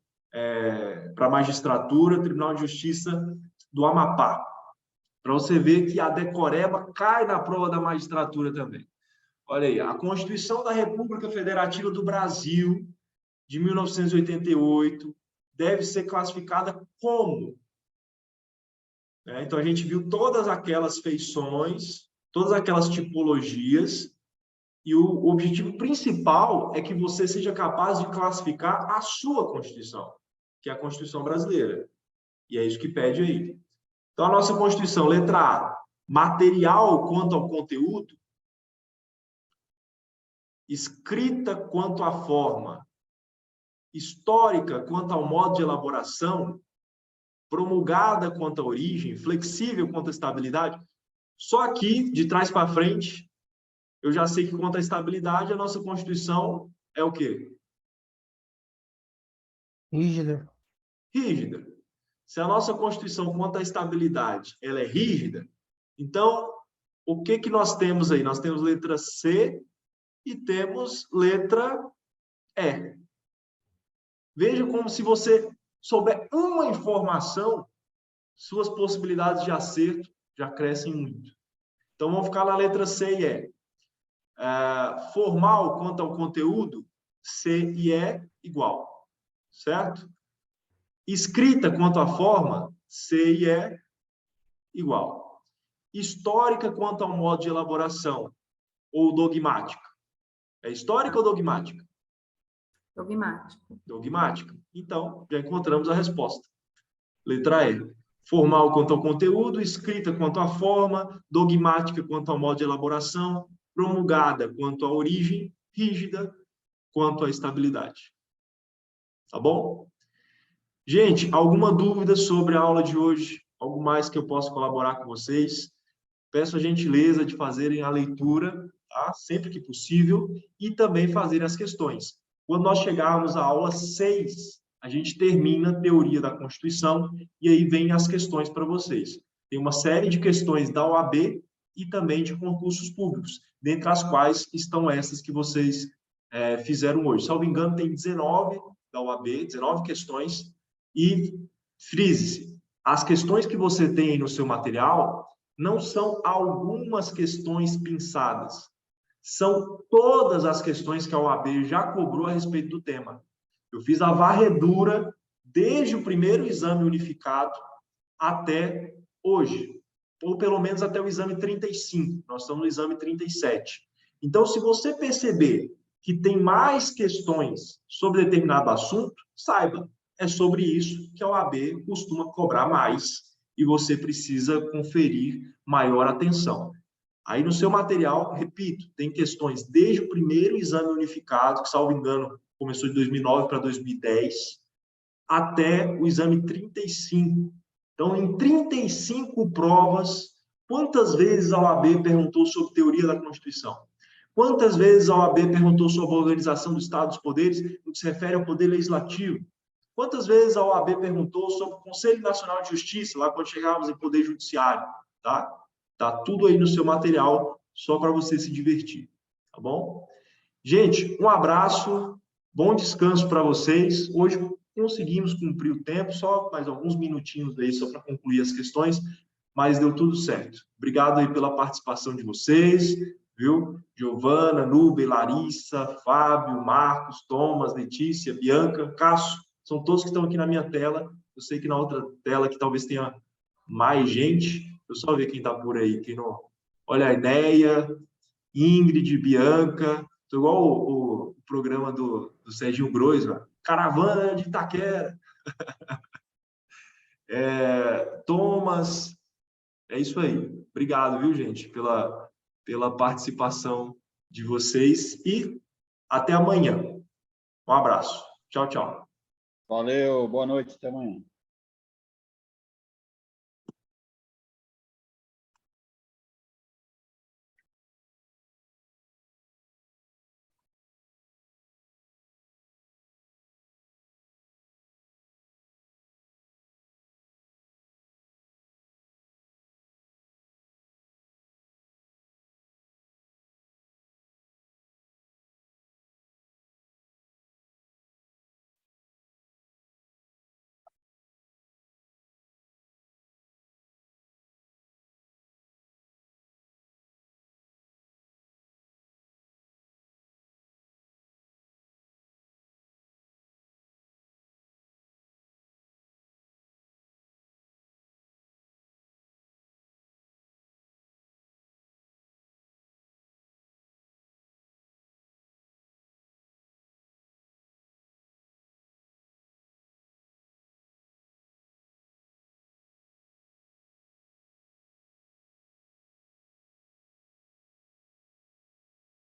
para a magistratura, Tribunal de Justiça do Amapá. Para você ver que a decoreba cai na prova da magistratura também. Olha aí, a Constituição da República Federativa do Brasil, de 1988, deve ser classificada como? Então, a gente viu todas aquelas feições, todas aquelas tipologias, e o objetivo principal é que você seja capaz de classificar a sua Constituição, que é a Constituição brasileira. E é isso que pede aí. Então, a nossa Constituição, letra A, material quanto ao conteúdo, escrita quanto à forma, histórica quanto ao modo de elaboração, promulgada quanto à origem, flexível quanto à estabilidade. Só aqui, de trás para frente, eu já sei que quanto à estabilidade, a nossa Constituição é o quê? Rígida. Rígida. Se a nossa Constituição, quanto à estabilidade, ela é rígida, então, o que que nós temos aí? Nós temos letra C e temos letra E. Veja como se você souber uma informação, suas possibilidades de acerto já crescem muito. Então, vamos ficar na letra C e E. Formal quanto ao conteúdo, C e E igual. Certo? Escrita quanto à forma, C e E igual. Histórica quanto ao modo de elaboração, ou dogmática. É histórica ou dogmática? Dogmática. Dogmática. Então, já encontramos a resposta. Letra E. Formal quanto ao conteúdo, escrita quanto à forma, dogmática quanto ao modo de elaboração, promulgada quanto à origem, rígida quanto à estabilidade. Tá bom? Gente, alguma dúvida sobre a aula de hoje? Algo mais que eu possa colaborar com vocês? Peço a gentileza de fazerem a leitura, tá? Sempre que possível, e também fazerem as questões. Quando nós chegarmos à aula 6, a gente termina a teoria da Constituição e aí vem as questões para vocês. Tem uma série de questões da OAB e também de concursos públicos, dentre as quais estão essas que vocês fizeram hoje. Salvo engano, tem 19 da OAB, 19 questões, e frise-se, as questões que você tem no seu material não são algumas questões pinçadas, são todas as questões que a OAB já cobrou a respeito do tema. Eu fiz a varredura desde o primeiro exame unificado até hoje, ou pelo menos até o exame 35, nós estamos no exame 37. Então, se você perceber que tem mais questões sobre determinado assunto, saiba, é sobre isso que a OAB costuma cobrar mais e você precisa conferir maior atenção. Aí no seu material, repito, tem questões desde o primeiro exame unificado, que, salvo engano, começou de 2009 para 2010, até o exame 35. Então, em 35 provas, quantas vezes a OAB perguntou sobre teoria da Constituição? Quantas vezes a OAB perguntou sobre a organização do Estado dos Poderes, no que se refere ao Poder Legislativo? Quantas vezes a OAB perguntou sobre o Conselho Nacional de Justiça, lá quando chegávamos em Poder Judiciário, tá? Tá tudo aí no seu material, só para você se divertir, tá bom? Gente, um abraço, bom descanso para vocês. Hoje conseguimos cumprir o tempo, só mais alguns minutinhos aí, só para concluir as questões, mas deu tudo certo. Obrigado aí pela participação de vocês, viu? Giovana, Nubem, Larissa, Fábio, Marcos, Thomas, Letícia, Bianca, Cássio, são todos que estão aqui na minha tela. Eu sei que na outra tela que talvez tenha mais gente. Deixa eu só ver quem está por aí. Quem não... Olha a Enéia, Ingrid, Bianca. Estou igual o programa do Serginho Groisman. Caravana de Itaquera. Thomas. É isso aí. Obrigado, viu, gente, pela participação de vocês e até amanhã. Um abraço. Tchau, tchau. Valeu, boa noite, até amanhã.